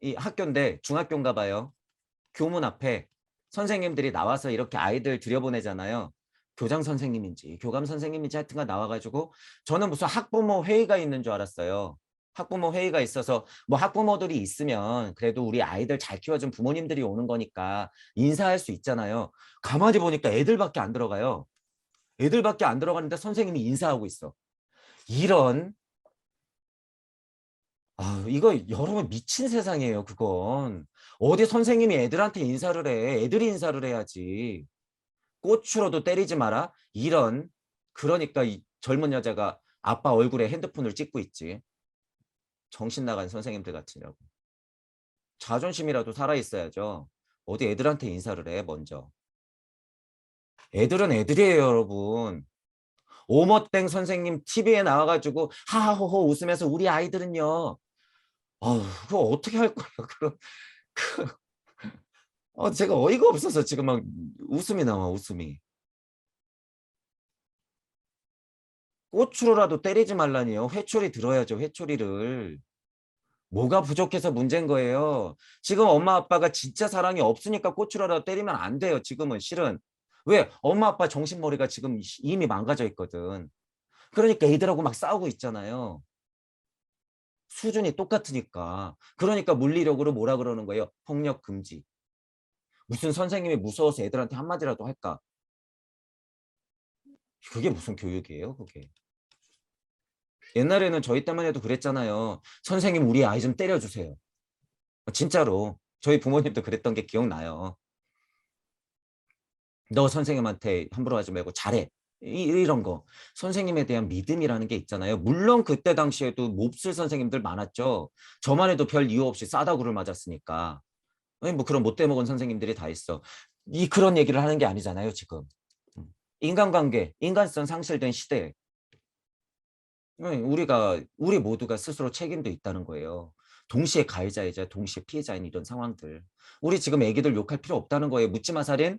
이 학교인데 중학교인가 봐요. 교문 앞에 선생님들이 나와서 이렇게 아이들 들여보내잖아요. 교장 선생님인지 교감 선생님인지 하여튼간 나와가지고 저는 무슨 학부모 회의가 있는 줄 알았어요. 학부모 회의가 있어서 뭐 학부모들이 있으면 그래도 우리 아이들 잘 키워준 부모님들이 오는 거니까 인사할 수 있잖아요. 가만히 보니까 애들밖에 안 들어가요. 애들밖에 안 들어가는데 선생님이 인사하고 있어. 이런 아, 이거 여러분 미친 세상이에요, 그건. 어디 선생님이 애들한테 인사를 해. 애들이 인사를 해야지. 꽃으로도 때리지 마라. 이런. 그러니까 이 젊은 여자가 아빠 얼굴에 핸드폰을 찍고 있지. 정신 나간 선생님들 같으냐고. 자존심이라도 살아있어야죠. 어디 애들한테 인사를 해, 먼저. 애들은 애들이에요, 여러분. 오머땡 선생님 TV에 나와가지고 하하호호 웃으면서 우리 아이들은요. 그거 어떻게 할 거예요? 제가 어이가 없어서 지금 막 웃음이 나와, 웃음이. 꽃으로라도 때리지 말라니요. 회초리 들어야죠, 회초리를. 뭐가 부족해서 문제인 거예요. 지금 엄마 아빠가 진짜 사랑이 없으니까 꽃으로라도 때리면 안 돼요. 지금은 실은. 왜? 엄마 아빠 정신머리가 지금 이미 망가져 있거든. 그러니까 애들하고 막 싸우고 있잖아요. 수준이 똑같으니까. 그러니까 물리력으로 뭐라 그러는 거예요? 폭력 금지. 무슨 선생님이 무서워서 애들한테 한마디라도 할까? 그게 무슨 교육이에요, 그게. 옛날에는 저희 때만 해도 그랬잖아요. 선생님 우리 아이 좀 때려주세요. 진짜로. 저희 부모님도 그랬던 게 기억나요. 너 선생님한테 함부로 하지 말고 잘해. 이런 거. 선생님에 대한 믿음이라는 게 있잖아요. 물론 그때 당시에도 몹쓸 선생님들 많았죠. 저만 해도 별 이유 없이 싸다구를 맞았으니까. 아니, 뭐 그런 못돼 먹은 선생님들이 다 있어. 그런 얘기를 하는 게 아니잖아요, 지금. 인간관계, 인간성 상실된 시대에 우리 모두가 스스로 책임도 있다는 거예요. 동시에 가해자이자 동시에 피해자인 이런 상황들. 우리 지금 애기들 욕할 필요 없다는 거예요. 묻지마 살인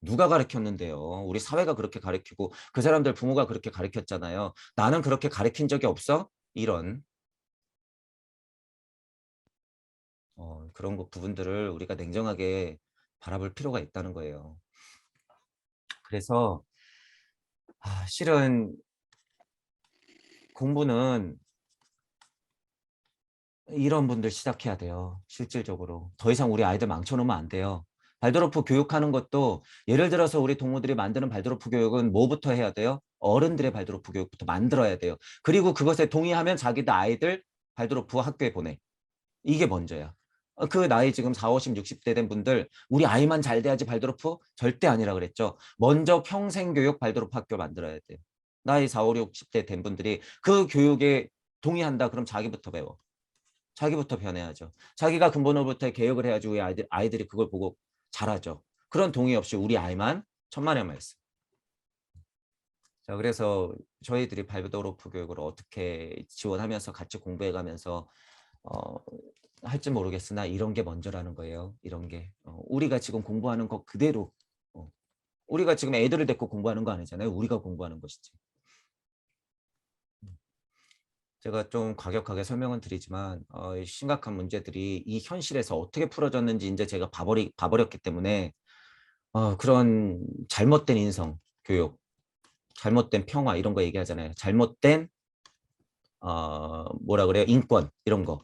누가 가르쳤는데요. 우리 사회가 그렇게 가르치고 그 사람들 부모가 그렇게 가르쳤잖아요. 나는 그렇게 가르친 적이 없어? 이런 그런 부분들을 우리가 냉정하게 바라볼 필요가 있다는 거예요. 그래서 실은 공부는 이런 분들 시작해야 돼요. 실질적으로. 더 이상 우리 아이들 망쳐놓으면 안 돼요. 발도르프 교육하는 것도 예를 들어서 우리 동무들이 만드는 발도르프 교육은 뭐부터 해야 돼요? 어른들의 발도르프 교육부터 만들어야 돼요. 그리고 그것에 동의하면 자기들 아이들 발도르프 학교에 보내. 이게 먼저야. 그 나이 지금 4, 50, 60대 된 분들 우리 아이만 잘 돼야지 발도르프? 절대 아니라 그랬죠. 먼저 평생교육 발도르프 학교 만들어야 돼요. 나이 4, 5, 60대 된 분들이 그 교육에 동의한다 그럼 자기부터 배워. 자기부터 변해야죠. 자기가 근본으로부터 개혁을 해야지 우리 아이들이 그걸 보고 잘하죠. 그런 동의 없이 우리 아이만 천만의 말씀. 자, 그래서 저희들이 발도르프 교육을 어떻게 지원하면서 같이 공부해가면서 할지 모르겠으나 이런 게 먼저라는 거예요. 이런 게 우리가 지금 공부하는 거 그대로 우리가 지금 애들을 데리고 공부하는 거 아니잖아요. 우리가 공부하는 것이지. 제가 좀 과격하게 설명은 드리지만 심각한 문제들이 이 현실에서 어떻게 풀어졌는지 이제 제가 봐버렸기 때문에 그런 잘못된 인성, 교육, 잘못된 평화 이런 거 얘기하잖아요. 잘못된 뭐라 그래요? 인권 이런 거.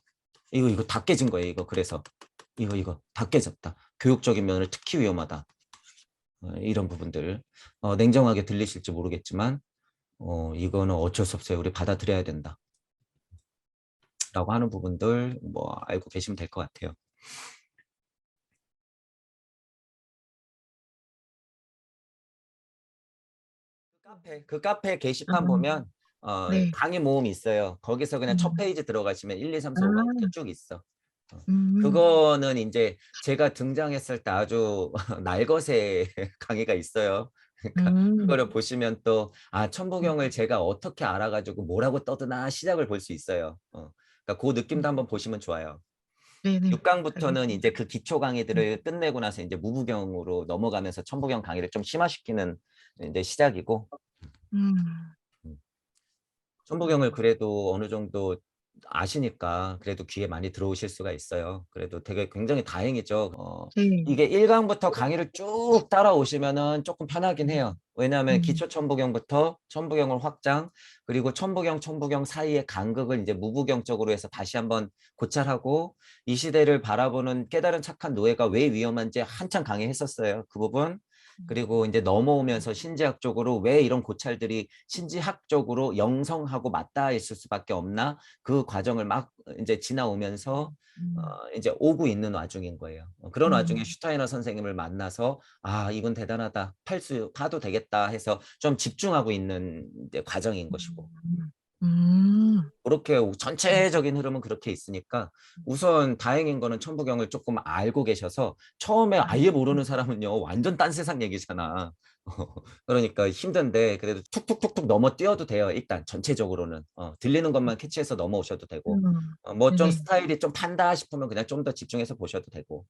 이거 다 깨진 거예요. 이거 그래서 이거 다 깨졌다. 교육적인 면을 특히 위험하다. 이런 부분들 냉정하게 들리실지 모르겠지만 이거는 어쩔 수 없어요. 우리 받아들여야 된다. 라고 하는 부분들 뭐 알고 계시면 될 것 같아요. 그 카페 게시판 보면 네. 강의 모음이 있어요. 거기서 그냥 첫 음. 페이지 들어가시면 1, 2, 3, 4, 5가 아. 쭉 있어. 음. 그거는 이제 제가 등장했을 때 아주 날것의 강의가 있어요. 그러니까 음. 그거를 보시면 또 천부경을 제가 어떻게 알아가지고 뭐라고 떠드나 시작을 볼 수 있어요. 그러니까 그 느낌도 한번 보시면 좋아요. 네네. 6강부터는 알겠습니다. 이제 그 기초 강의들을 끝내고 나서 이제 무부경으로 넘어가면서 천부경 강의를 좀 심화시키는 이제 시작이고 음. 음. 천부경을 그래도 어느 정도 아시니까 그래도 귀에 많이 들어오실 수가 있어요. 그래도 되게 굉장히 다행이죠. 네. 이게 1강부터 강의를 쭉 따라오시면은 조금 편하긴 해요. 왜냐하면 음. 기초 천부경부터 천부경을 확장, 그리고 천부경 사이의 간극을 이제 무부경 쪽으로 해서 다시 한번 고찰하고 이 시대를 바라보는 깨달은 착한 노예가 왜 위험한지 한참 강의했었어요. 그 부분 그리고 이제 넘어오면서 신지학적으로 왜 이런 고찰들이 신지학적으로 영성하고 맞닿아 있을 수밖에 없나? 그 과정을 막 이제 지나오면서 이제 오고 있는 와중인 거예요. 그런 와중에 슈타이너 선생님을 만나서 아, 이분 대단하다. 파도 되겠다 해서 좀 집중하고 있는 이제 과정인 것이고. 그렇게 전체적인 흐름은 그렇게 있으니까 우선 다행인 거는 천부경을 조금 알고 계셔서 처음에 아예 모르는 사람은요 완전 딴 세상 얘기잖아. 그러니까 힘든데 그래도 툭툭툭툭 넘어 뛰어도 돼요. 일단 전체적으로는 들리는 것만 캐치해서 넘어오셔도 되고 뭐 좀 네네. 스타일이 좀 판다 싶으면 그냥 좀 더 집중해서 보셔도 되고.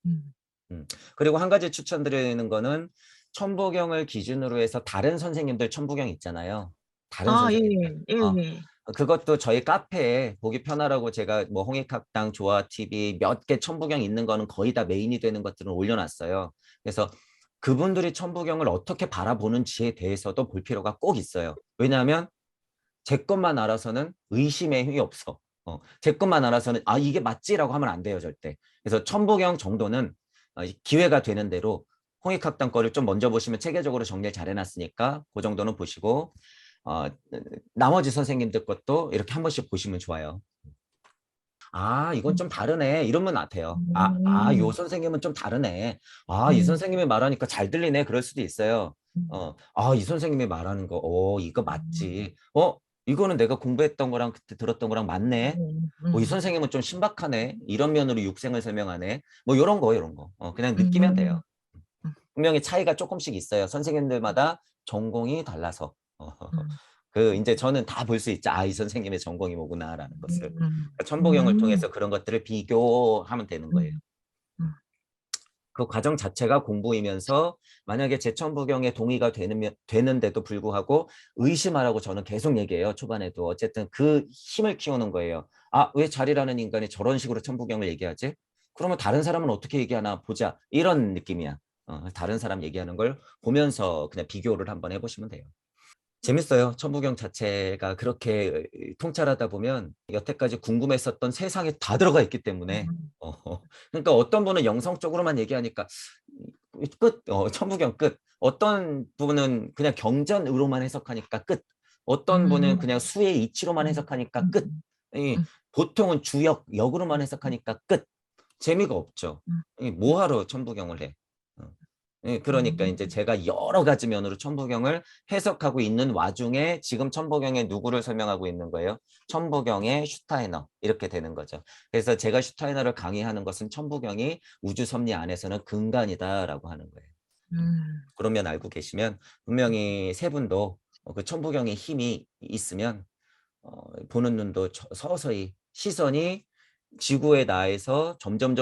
음. 그리고 한 가지 추천드리는 거는 천부경을 기준으로 해서 다른 선생님들 천부경 있잖아요. 다른 아 선생님들. 예예. 어, 예예. 그것도 저희 카페에 보기 편하라고 제가 뭐 홍익학당, 조아TV 몇 개 천부경 있는 거는 거의 다 메인이 되는 것들은 올려놨어요. 그래서 그분들이 천부경을 어떻게 바라보는지에 대해서도 볼 필요가 꼭 있어요. 왜냐하면 제 것만 알아서는 의심의 힘이 없어. 제 것만 알아서는 아 이게 맞지라고 하면 안 돼요 절대. 그래서 천부경 정도는 기회가 되는 대로 홍익학당 거를 좀 먼저 보시면 체계적으로 정리를 잘 해놨으니까 그 정도는 보시고 어, 나머지 선생님들 것도 이렇게 한 번씩 보시면 좋아요. 아, 이건 좀 다르네. 이러면 돼요. 요 선생님은 좀 다르네. 아, 이 선생님이 말하니까 잘 들리네. 그럴 수도 있어요. 이 선생님이 말하는 거, 이거 맞지. 이거는 내가 공부했던 거랑 그때 들었던 거랑 맞네. 이 선생님은 좀 신박하네. 이런 면으로 육생을 설명하네. 뭐, 이런 거, 이런 거. 그냥 느끼면 돼요. 분명히 차이가 조금씩 있어요. 선생님들마다 전공이 달라서. 이제 저는 다 볼 수 있죠. 이 선생님의 전공이 뭐구나라는 것을. 그러니까 천부경을 통해서 그런 것들을 비교하면 되는 거예요. 그 과정 자체가 공부이면서 만약에 제 천부경에 동의가 되는데도 불구하고 의심하라고 저는 계속 얘기해요. 초반에도. 어쨌든 그 힘을 키우는 거예요. 왜 자리라는 인간이 저런 식으로 천부경을 얘기하지? 그러면 다른 사람은 어떻게 얘기하나 보자. 이런 느낌이야. 다른 사람 얘기하는 걸 보면서 그냥 비교를 한번 해보시면 돼요. 재밌어요. 천부경 자체가 그렇게 통찰하다 보면 여태까지 궁금했었던 세상에 다 들어가 있기 때문에 그러니까 어떤 분은 영성적으로만 얘기하니까 끝, 천부경 끝. 어떤 분은 그냥 경전으로만 해석하니까 끝. 어떤 분은 그냥 수의 이치로만 해석하니까 끝. 보통은 주역, 역으로만 해석하니까 끝. 재미가 없죠. 뭐하러 천부경을 해. 그러니까 이제 제가 여러 가지 면으로 천부경을 해석하고 있는 와중에 지금 천부경의 누구를 설명하고 있는 거예요? 천부경의 슈타이너 이렇게 되는 거죠. 그래서 제가 슈타이너를 강의하는 것은 천부경이 우주 섭리 안에서는 근간이다라고 하는 거예요. 그러면 알고 계시면 분명히 세 분도 그 천부경의 힘이 있으면 보는 눈도 서서히 시선이 지구의 나에서 점점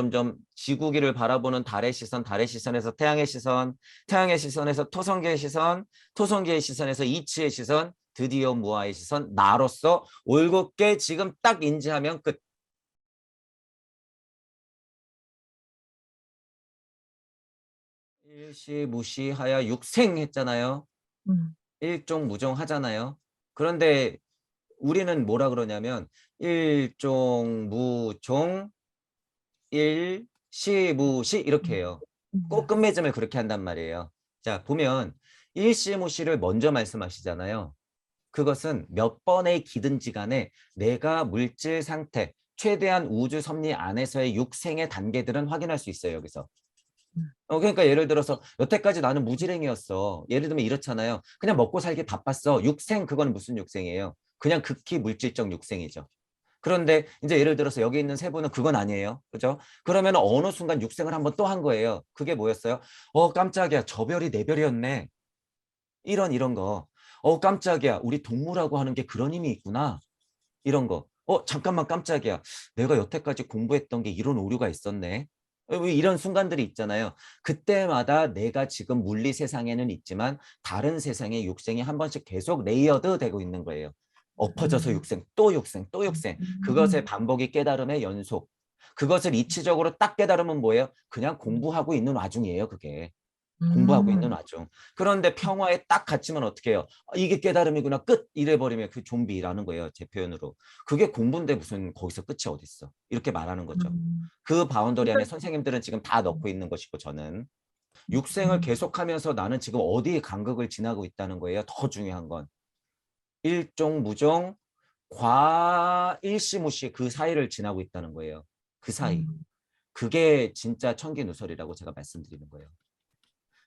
지구기를 바라보는 달의 시선, 달의 시선에서 태양의 시선, 태양의 시선에서 토성계의 시선, 토성계의 시선에서 이치의 시선, 드디어 무아의 시선, 나로서 올곧게 지금 딱 인지하면 끝. 일시무시하여 육생 했잖아요. 일종무종하잖아요. 그런데 우리는 뭐라 그러냐면 일종무종 일시무시 이렇게 해요. 꼭 끝맺음을 그렇게 한단 말이에요. 자, 보면 일시무시를 먼저 말씀하시잖아요. 그것은 몇 번의 기든지 간에 내가 물질 상태, 최대한 우주 섭리 안에서의 육생의 단계들은 확인할 수 있어요, 여기서. 그러니까 예를 들어서 여태까지 나는 무지랭이였어. 예를 들면 이렇잖아요. 그냥 먹고 살기 바빴어. 육생, 그건 무슨 육생이에요? 그냥 극히 물질적 육생이죠. 그런데 이제 예를 들어서 여기 있는 세 분은 그건 아니에요. 그죠? 그러면 어느 순간 육생을 한번 또 한 거예요. 그게 뭐였어요? 깜짝이야. 저 별이 내 별이었네. 이런 거. 깜짝이야. 우리 동무라고 하는 게 그런 힘이 있구나. 이런 거. 잠깐만 깜짝이야. 내가 여태까지 공부했던 게 이런 오류가 있었네. 이런 순간들이 있잖아요. 그때마다 내가 지금 물리 세상에는 있지만 다른 세상의 육생이 한 번씩 계속 레이어드 되고 있는 거예요. 엎어져서 육생, 또 육생, 또 육생. 그것의 반복이 깨달음의 연속. 그것을 이치적으로 딱 깨달으면 뭐예요? 그냥 공부하고 있는 와중이에요, 그게. 공부하고 있는 와중. 그런데 평화에 딱 갇히면 어떻게 해요? 이게 깨달음이구나. 끝! 이래버리면 그 좀비라는 거예요. 제 표현으로. 그게 공부인데 무슨 거기서 끝이 어딨어. 이렇게 말하는 거죠. 그 바운더리 안에 선생님들은 지금 다 넣고 있는 것이고 저는. 육생을 계속하면서 나는 지금 어디에 간극을 지나고 있다는 거예요. 더 중요한 건 일종, 무종, 과일시무시 그 사이를 지나고 있다는 거예요. 그 사이. 그게 진짜 천기누설이라고 제가 말씀드리는 거예요.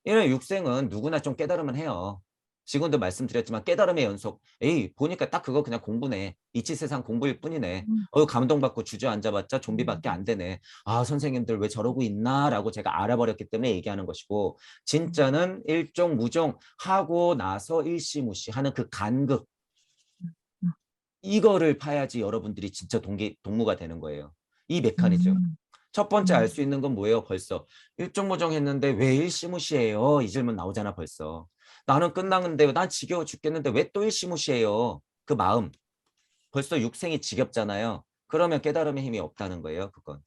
이런 육생은 누구나 좀 깨달으면 해요. 지금도 말씀드렸지만 깨달음의 연속. 에이, 보니까 딱 그거 그냥 공부네. 이치세상 공부일 뿐이네. 감동받고 주저앉아봤자 좀비밖에 안 되네. 아, 선생님들 왜 저러고 있나? 라고 제가 알아버렸기 때문에 얘기하는 것이고, 진짜는 일종, 무종 하고 나서 일시무시 하는 그 간극. 이거를 파야지 여러분들이 진짜 동무가 되는 거예요. 이 메커니즘. 첫 번째 알 수 있는 건 뭐예요? 벌써 일종무종 했는데 왜 일시무시해요? 이 질문 나오잖아 벌써. 나는 끝나는데 난 지겨워 죽겠는데 왜 또 일시무시해요? 그 마음. 벌써 육생이 지겹잖아요. 그러면 깨달음의 힘이 없다는 거예요. 그건.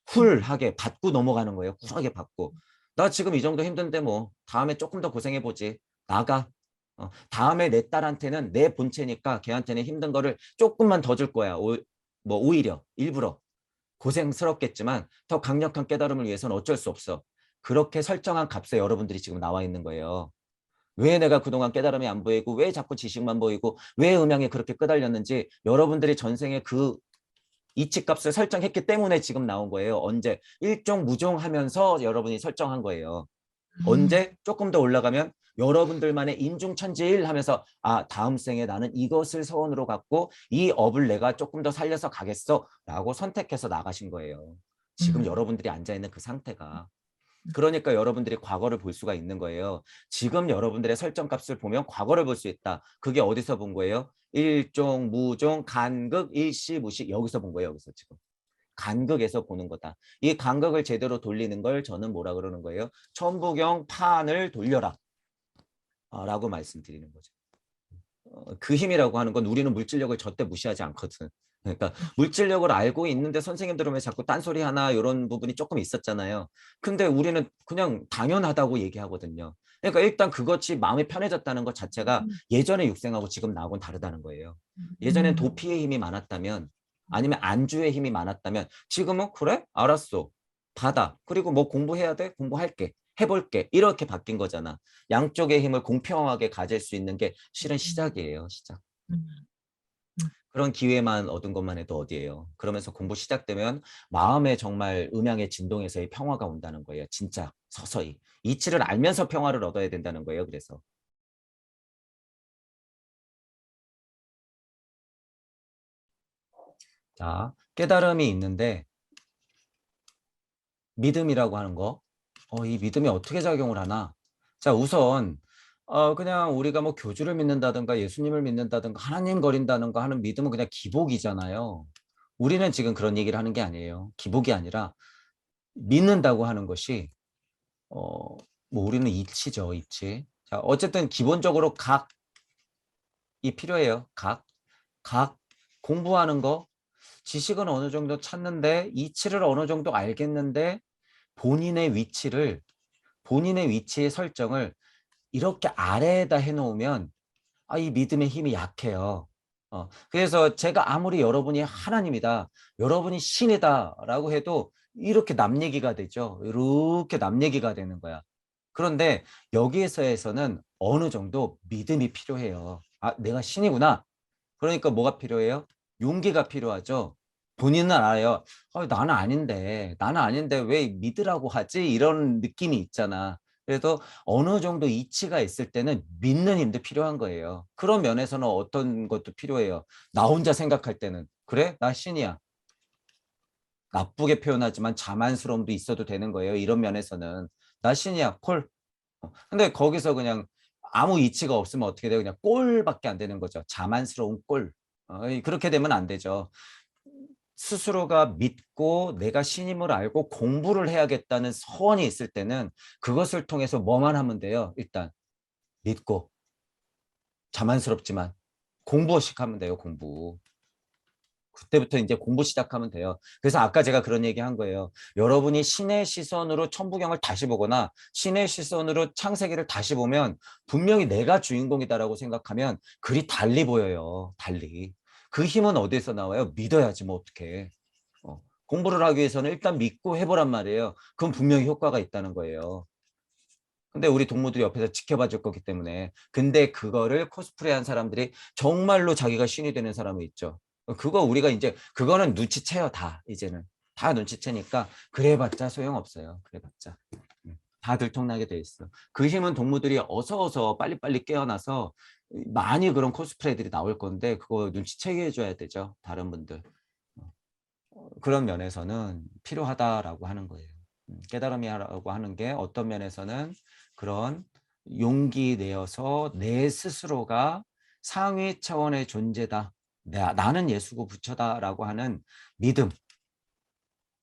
쿨하게 받고 넘어가는 거예요. 쿨하게 받고. 나 지금 이 정도 힘든데 뭐 다음에 조금 더 고생해보지. 나가. 다음에 내 딸한테는 내 본체니까 걔한테는 힘든 거를 조금만 더 줄 거야. 뭐 오히려 일부러. 고생스럽겠지만 더 강력한 깨달음을 위해서는 어쩔 수 없어. 그렇게 설정한 값에 여러분들이 지금 나와 있는 거예요. 왜 내가 그동안 깨달음이 안 보이고 왜 자꾸 지식만 보이고 왜 음양에 그렇게 끄달렸는지 여러분들이 전생에 그 이치값을 설정했기 때문에 지금 나온 거예요. 언제? 일종 무종하면서 여러분이 설정한 거예요. 언제? 조금 더 올라가면 여러분들만의 인중천지일 하면서 아, 다음 생에 나는 이것을 서원으로 갖고 이 업을 내가 조금 더 살려서 가겠어 라고 선택해서 나가신 거예요. 지금 여러분들이 앉아있는 그 상태가. 그러니까 여러분들이 과거를 볼 수가 있는 거예요. 지금 여러분들의 설정값을 보면 과거를 볼 수 있다. 그게 어디서 본 거예요? 일종, 무종, 간극, 일시, 무시 여기서 본 거예요. 여기서 지금. 간극에서 보는 거다. 이 간극을 제대로 돌리는 걸 저는 뭐라 그러는 거예요? 천부경 판을 돌려라 라고 말씀드리는 거죠. 그 힘이라고 하는 건 우리는 물질력을 절대 무시하지 않거든. 그러니까 물질력을 알고 있는데 선생님들은 왜 자꾸 딴소리 하나 이런 부분이 조금 있었잖아요. 근데 우리는 그냥 당연하다고 얘기하거든요. 그러니까 일단 그것이 마음이 편해졌다는 것 자체가 예전의 육생하고 지금 나하고는 다르다는 거예요. 예전엔 도피의 힘이 많았다면 아니면 안주의 힘이 많았다면 지금은 그래? 알았어. 받아. 그리고 뭐 공부해야 돼? 공부할게. 해볼게. 이렇게 바뀐 거잖아. 양쪽의 힘을 공평하게 가질 수 있는 게 실은 시작이에요. 시작. 그런 기회만 얻은 것만 해도 어디예요. 그러면서 공부 시작되면 마음에 정말 음양의 진동에서의 평화가 온다는 거예요. 진짜 서서히. 이치를 알면서 평화를 얻어야 된다는 거예요. 그래서. 자, 깨달음이 있는데 믿음이라고 하는 거. 이 믿음이 어떻게 작용을 하나? 자, 우선 그냥 우리가 뭐 교주를 믿는다든가 예수님을 믿는다든가 하나님 거린다든가 하는 믿음은 그냥 기복이잖아요. 우리는 지금 그런 얘기를 하는 게 아니에요. 기복이 아니라 믿는다고 하는 것이 뭐 우리는 이치죠, 이치. 자, 어쨌든 기본적으로 각이 필요해요. 각 공부하는 거 지식은 어느 정도 찾는데 이치를 어느 정도 알겠는데 본인의 위치의 설정을 이렇게 아래에다 해놓으면 이 믿음의 힘이 약해요. 그래서 제가 아무리 여러분이 하나님이다, 여러분이 신이다 라고 해도 이렇게 남 얘기가 되죠. 이렇게 남 얘기가 되는 거야. 그런데 여기에서는 어느 정도 믿음이 필요해요. 아, 내가 신이구나. 그러니까 뭐가 필요해요? 용기가 필요하죠. 본인은 알아요. 나는 아닌데 왜 믿으라고 하지? 이런 느낌이 있잖아. 그래도 어느 정도 이치가 있을 때는 믿는 힘도 필요한 거예요. 그런 면에서는 어떤 것도 필요해요. 나 혼자 생각할 때는 그래? 나 신이야. 나쁘게 표현하지만 자만스러움도 있어도 되는 거예요. 이런 면에서는 나 신이야. 콜. 근데 거기서 그냥 아무 이치가 없으면 어떻게 돼요? 그냥 꼴밖에 안 되는 거죠. 자만스러운 꼴. 그렇게 되면 안 되죠. 스스로가 믿고 내가 신임을 알고 공부를 해야겠다는 서원이 있을 때는 그것을 통해서 뭐만 하면 돼요. 일단 믿고 자만스럽지만 공부씩 하면 돼요. 공부. 그때부터 이제 공부 시작하면 돼요. 그래서 아까 제가 그런 얘기 한 거예요. 여러분이 신의 시선으로 천부경을 다시 보거나 신의 시선으로 창세기를 다시 보면 분명히 내가 주인공이다라고 생각하면 글이 달리 보여요. 달리. 그 힘은 어디서 나와요? 믿어야지 뭐 어떡해. 공부를 하기 위해서는 일단 믿고 해보란 말이에요. 그럼 분명히 효과가 있다는 거예요. 근데 우리 동무들이 옆에서 지켜봐 줄 거기 때문에. 근데 그거를 코스프레한 사람들이 정말로 자기가 신이 되는 사람이 있죠. 그거 우리가 이제 그거는 눈치채요. 다 이제는 다 눈치채니까 그래봤자 소용없어요. 그래봤자 다 들통나게 돼 있어. 그 힘은 동무들이 어서 빨리빨리 깨어나서 많이 그런 코스프레들이 나올 건데 그거 눈치채게 해줘야 되죠. 다른 분들. 그런 면에서는 필요하다라고 하는 거예요. 깨달음이라고 하는 게 어떤 면에서는 그런 용기 내어서 내 스스로가 상위 차원의 존재다. 나는 예수고 부처다라고 하는 믿음.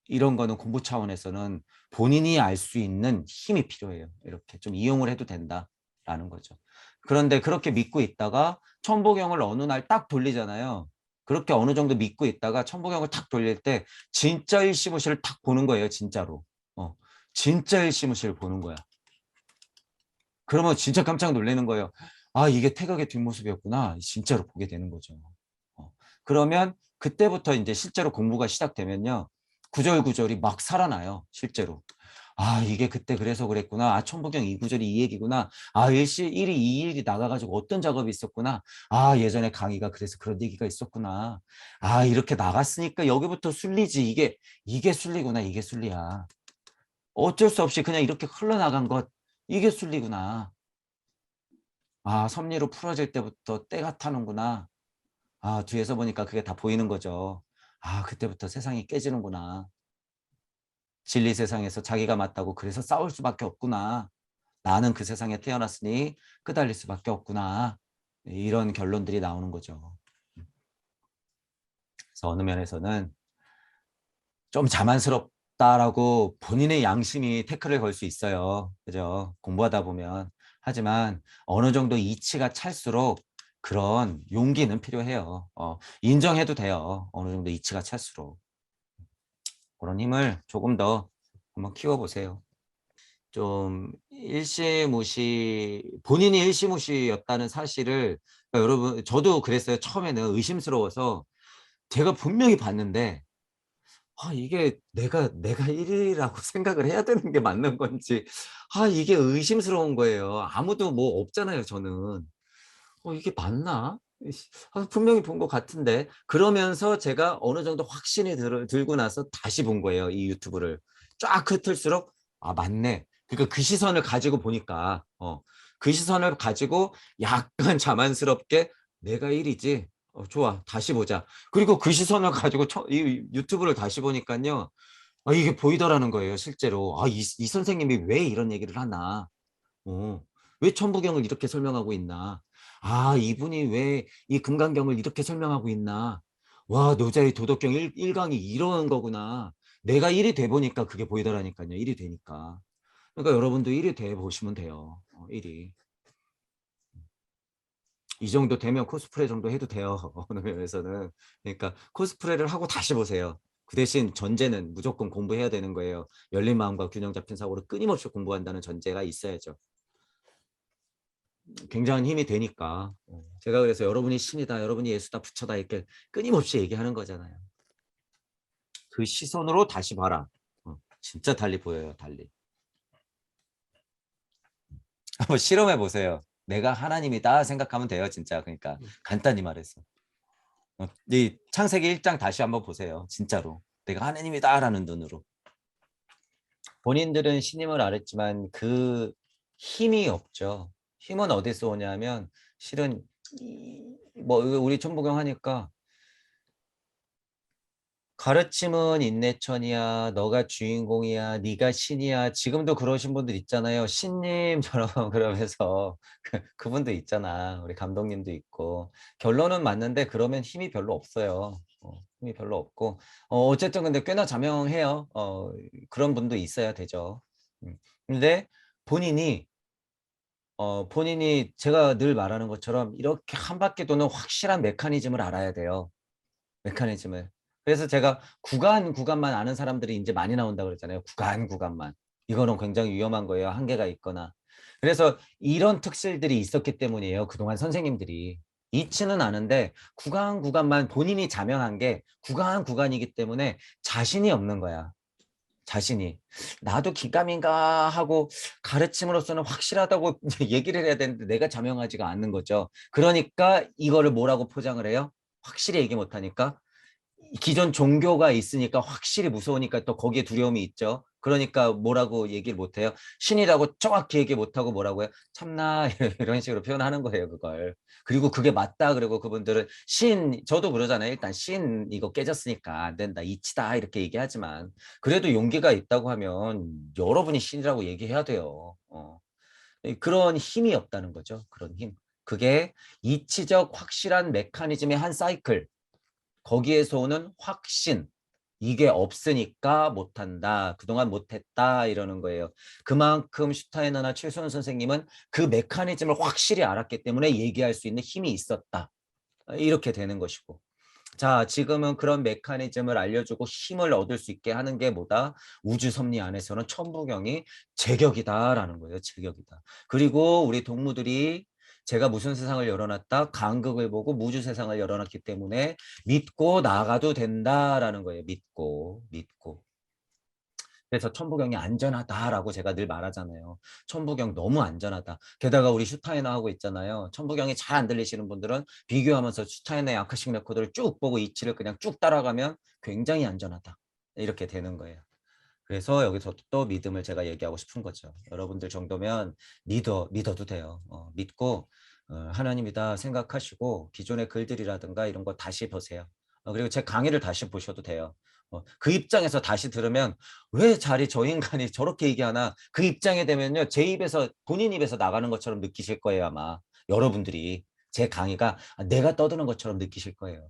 이런 거는 공부 차원에서는 본인이 알 수 있는 힘이 필요해요. 이렇게 좀 이용을 해도 된다라는 거죠. 그런데 그렇게 믿고 있다가 천부경을 어느 날 딱 돌리잖아요. 그렇게 어느 정도 믿고 있다가 천부경을 탁 돌릴 때 진짜 일시무시를 탁 보는 거예요. 진짜로. 진짜 일시무시를 보는 거야. 그러면 진짜 깜짝 놀라는 거예요. 아, 이게 태극의 뒷모습이었구나. 진짜로 보게 되는 거죠. 그러면 그때부터 이제 실제로 공부가 시작되면요. 구절구절이 막 살아나요. 실제로. 아, 이게 그때 그래서 그랬구나. 아, 천부경 이 구절이 이 얘기구나. 아, 일시 1이 이 일이 나가가지고 어떤 작업이 있었구나. 아, 예전에 강의가 그래서 그런 얘기가 있었구나. 아, 이렇게 나갔으니까 여기부터 순리지. 이게 순리구나. 이게 순리야. 어쩔 수 없이 그냥 이렇게 흘러나간 것. 이게 순리구나. 아, 섭리로 풀어질 때부터 때가 타는구나. 아, 뒤에서 보니까 그게 다 보이는 거죠. 아, 그때부터 세상이 깨지는구나. 진리 세상에서 자기가 맞다고 그래서 싸울 수밖에 없구나. 나는 그 세상에 태어났으니 끄달릴 수밖에 없구나. 이런 결론들이 나오는 거죠. 그래서 어느 면에서는 좀 자만스럽다라고 본인의 양심이 태클을 걸 수 있어요. 그죠? 공부하다 보면. 하지만 어느 정도 이치가 찰수록 그런 용기는 필요해요. 인정해도 돼요. 어느 정도 이치가 찰수록. 그런 힘을 조금 더 한번 키워보세요. 좀 본인이 일시무시였다는 사실을, 그러니까 여러분, 저도 그랬어요. 처음에는 의심스러워서 제가 분명히 봤는데, 아, 이게 내가 1위라고 생각을 해야 되는 게 맞는 건지, 아, 이게 의심스러운 거예요. 아무도 뭐 없잖아요, 저는. 이게 맞나? 분명히 본 것 같은데. 그러면서 제가 어느 정도 확신이 들고 나서 다시 본 거예요. 이 유튜브를. 쫙 흩을수록, 아, 맞네. 그러니까 그 시선을 가지고 보니까, 그 시선을 가지고 약간 자만스럽게 내가 1위지. 좋아. 다시 보자. 그리고 그 시선을 가지고 이 유튜브를 다시 보니까요. 이게 보이더라는 거예요. 실제로. 이 선생님이 왜 이런 얘기를 하나. 왜 천부경을 이렇게 설명하고 있나? 아, 이분이 왜 이 금강경을 이렇게 설명하고 있나? 와, 노자의 도덕경 1강이 이런 거구나. 내가 1이 돼 보니까 그게 보이더라니까요. 1이 되니까. 그러니까 여러분도 1이 돼 보시면 돼요. 1이. 이 정도 되면 코스프레 정도 해도 돼요. 어느 면에서는. 그러니까 코스프레를 하고 다시 보세요. 그 대신 전제는 무조건 공부해야 되는 거예요. 열린 마음과 균형 잡힌 사고를 끊임없이 공부한다는 전제가 있어야죠. 굉장한 힘이 되니까. 제가 그래서 여러분이 신이다, 여러분이 예수다, 부처다 이렇게 끊임없이 얘기하는 거잖아요. 그 시선으로 다시 봐라. 진짜 달리 보여요. 달리. 한번 실험해 보세요. 내가 하나님이다 생각하면 돼요. 진짜. 그러니까 간단히 말해서. 이 창세기 1장 다시 한번 보세요. 진짜로. 내가 하나님이다라는 눈으로. 본인들은 신임을 알았지만 그 힘이 없죠. 힘은 어디서 오냐면 실은 뭐 우리 천부경 하니까 가르침은 인내천이야. 너가 주인공이야. 네가 신이야. 지금도 그러신 분들 있잖아요. 신님처럼 그러면서 그분도 있잖아. 우리 감독님도 있고. 결론은 맞는데 그러면 힘이 별로 없어요. 힘이 별로 없고. 어쨌든 근데 꽤나 자명해요. 그런 분도 있어야 되죠. 근데 본인이 제가 늘 말하는 것처럼 이렇게 한 바퀴 도는 확실한 메커니즘을 알아야 돼요. 메커니즘을. 그래서 제가 구간만 아는 사람들이 이제 많이 나온다고 그랬잖아요. 구간만. 이거는 굉장히 위험한 거예요. 한계가 있거나. 그래서 이런 특실들이 있었기 때문이에요. 그동안 선생님들이. 이치는 아는데 구간만 본인이 자명한 게 구간이기 때문에 자신이 없는 거야. 자신이 나도 기감인가 하고 가르침으로서는 확실하다고 얘기를 해야 되는데 내가 자명하지가 않는 거죠. 그러니까 이거를 뭐라고 포장을 해요? 확실히 얘기 못하니까 기존 종교가 있으니까 확실히 무서우니까 또 거기에 두려움이 있죠. 그러니까 뭐라고 얘기를 못해요. 신이라고 정확히 얘기 못하고 뭐라고 해요. 참나 이런 식으로 표현하는 거예요. 그걸. 그리고 그게 맞다. 그리고 그분들은 신, 저도 그러잖아요. 일단 신 이거 깨졌으니까 안 된다. 이치다 이렇게 얘기하지만 그래도 용기가 있다고 하면 여러분이 신이라고 얘기해야 돼요. 그런 힘이 없다는 거죠. 그런 힘. 그게 이치적 확실한 메커니즘의 한 사이클. 거기에서 오는 확신. 이게 없으니까 못한다. 그동안 못했다. 이러는 거예요. 그만큼 슈타이너나 최소연 선생님은 그 메커니즘을 확실히 알았기 때문에 얘기할 수 있는 힘이 있었다. 이렇게 되는 것이고. 자, 지금은 그런 메커니즘을 알려주고 힘을 얻을 수 있게 하는 게 뭐다? 우주 섭리 안에서는 천부경이 제격이다라는 거예요. 제격이다. 그리고 우리 동무들이 제가 무슨 세상을 열어놨다? 간극을 보고 무주 세상을 열어놨기 때문에 믿고 나가도 된다라는 거예요. 믿고. 그래서 천부경이 안전하다라고 제가 늘 말하잖아요. 천부경 너무 안전하다. 게다가 우리 슈타이너 하고 있잖아요. 천부경이 잘 안 들리시는 분들은 비교하면서 슈타이너의 아카식 레코드를 쭉 보고 이치를 그냥 쭉 따라가면 굉장히 안전하다. 이렇게 되는 거예요. 그래서 여기서 또 믿음을 제가 얘기하고 싶은 거죠. 여러분들 정도면 믿어도 돼요. 믿고 하나님이다 생각하시고 기존의 글들이라든가 이런 거 다시 보세요. 그리고 제 강의를 다시 보셔도 돼요. 그 입장에서 다시 들으면 왜 자리 저 인간이 저렇게 얘기하나 그 입장에 되면요. 제 입에서 본인 입에서 나가는 것처럼 느끼실 거예요. 아마 여러분들이 제 강의가 내가 떠드는 것처럼 느끼실 거예요.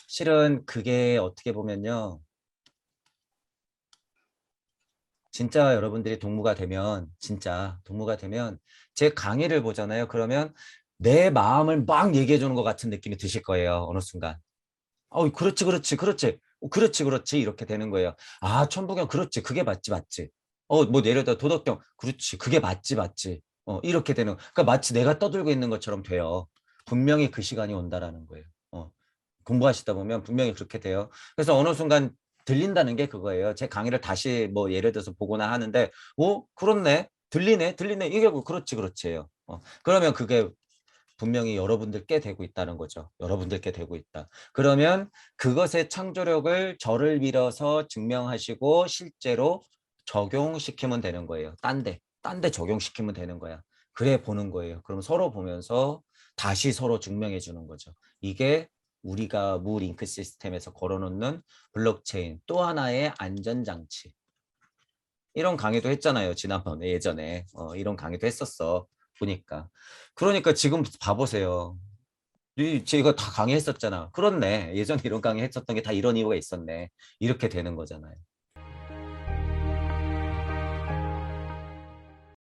실은 그게 어떻게 보면요. 진짜 여러분들이 진짜 동무가 되면 제 강의를 보잖아요. 그러면 내 마음을 막 얘기해 주는 것 같은 느낌이 드실 거예요. 어느 순간. 그렇지. 이렇게 되는 거예요. 아, 천부경, 그렇지. 그게 맞지. 뭐 예를 들어 도덕경, 그렇지. 그게 맞지. 이렇게 되는, 그러니까 마치 내가 떠들고 있는 것처럼 돼요. 분명히 그 시간이 온다라는 거예요. 공부하시다 보면 분명히 그렇게 돼요. 그래서 어느 순간 들린다는 게 그거예요. 제 강의를 다시 뭐 예를 들어서 보거나 하는데, 그렇네. 들리네. 이게 그렇지예요. 그러면 그게 분명히 여러분들께 되고 있다는 거죠. 여러분들께 되고 있다. 그러면 그것의 창조력을 저를 빌어서 증명하시고 실제로 적용시키면 되는 거예요. 딴 데 적용시키면 되는 거야. 그래 보는 거예요. 그럼 서로 보면서 다시 서로 증명해 주는 거죠. 이게 우리가 무 링크 시스템에서 걸어놓는 블록체인 또 하나의 안전장치. 이런 강의도 했잖아요. 지난번에 예전에 이런 강의도 했었어. 보니까. 그러니까 지금 봐보세요. 제가 다 강의했었잖아. 그렇네. 예전에 이런 강의 했었던 게 다 이런 이유가 있었네. 이렇게 되는 거잖아요.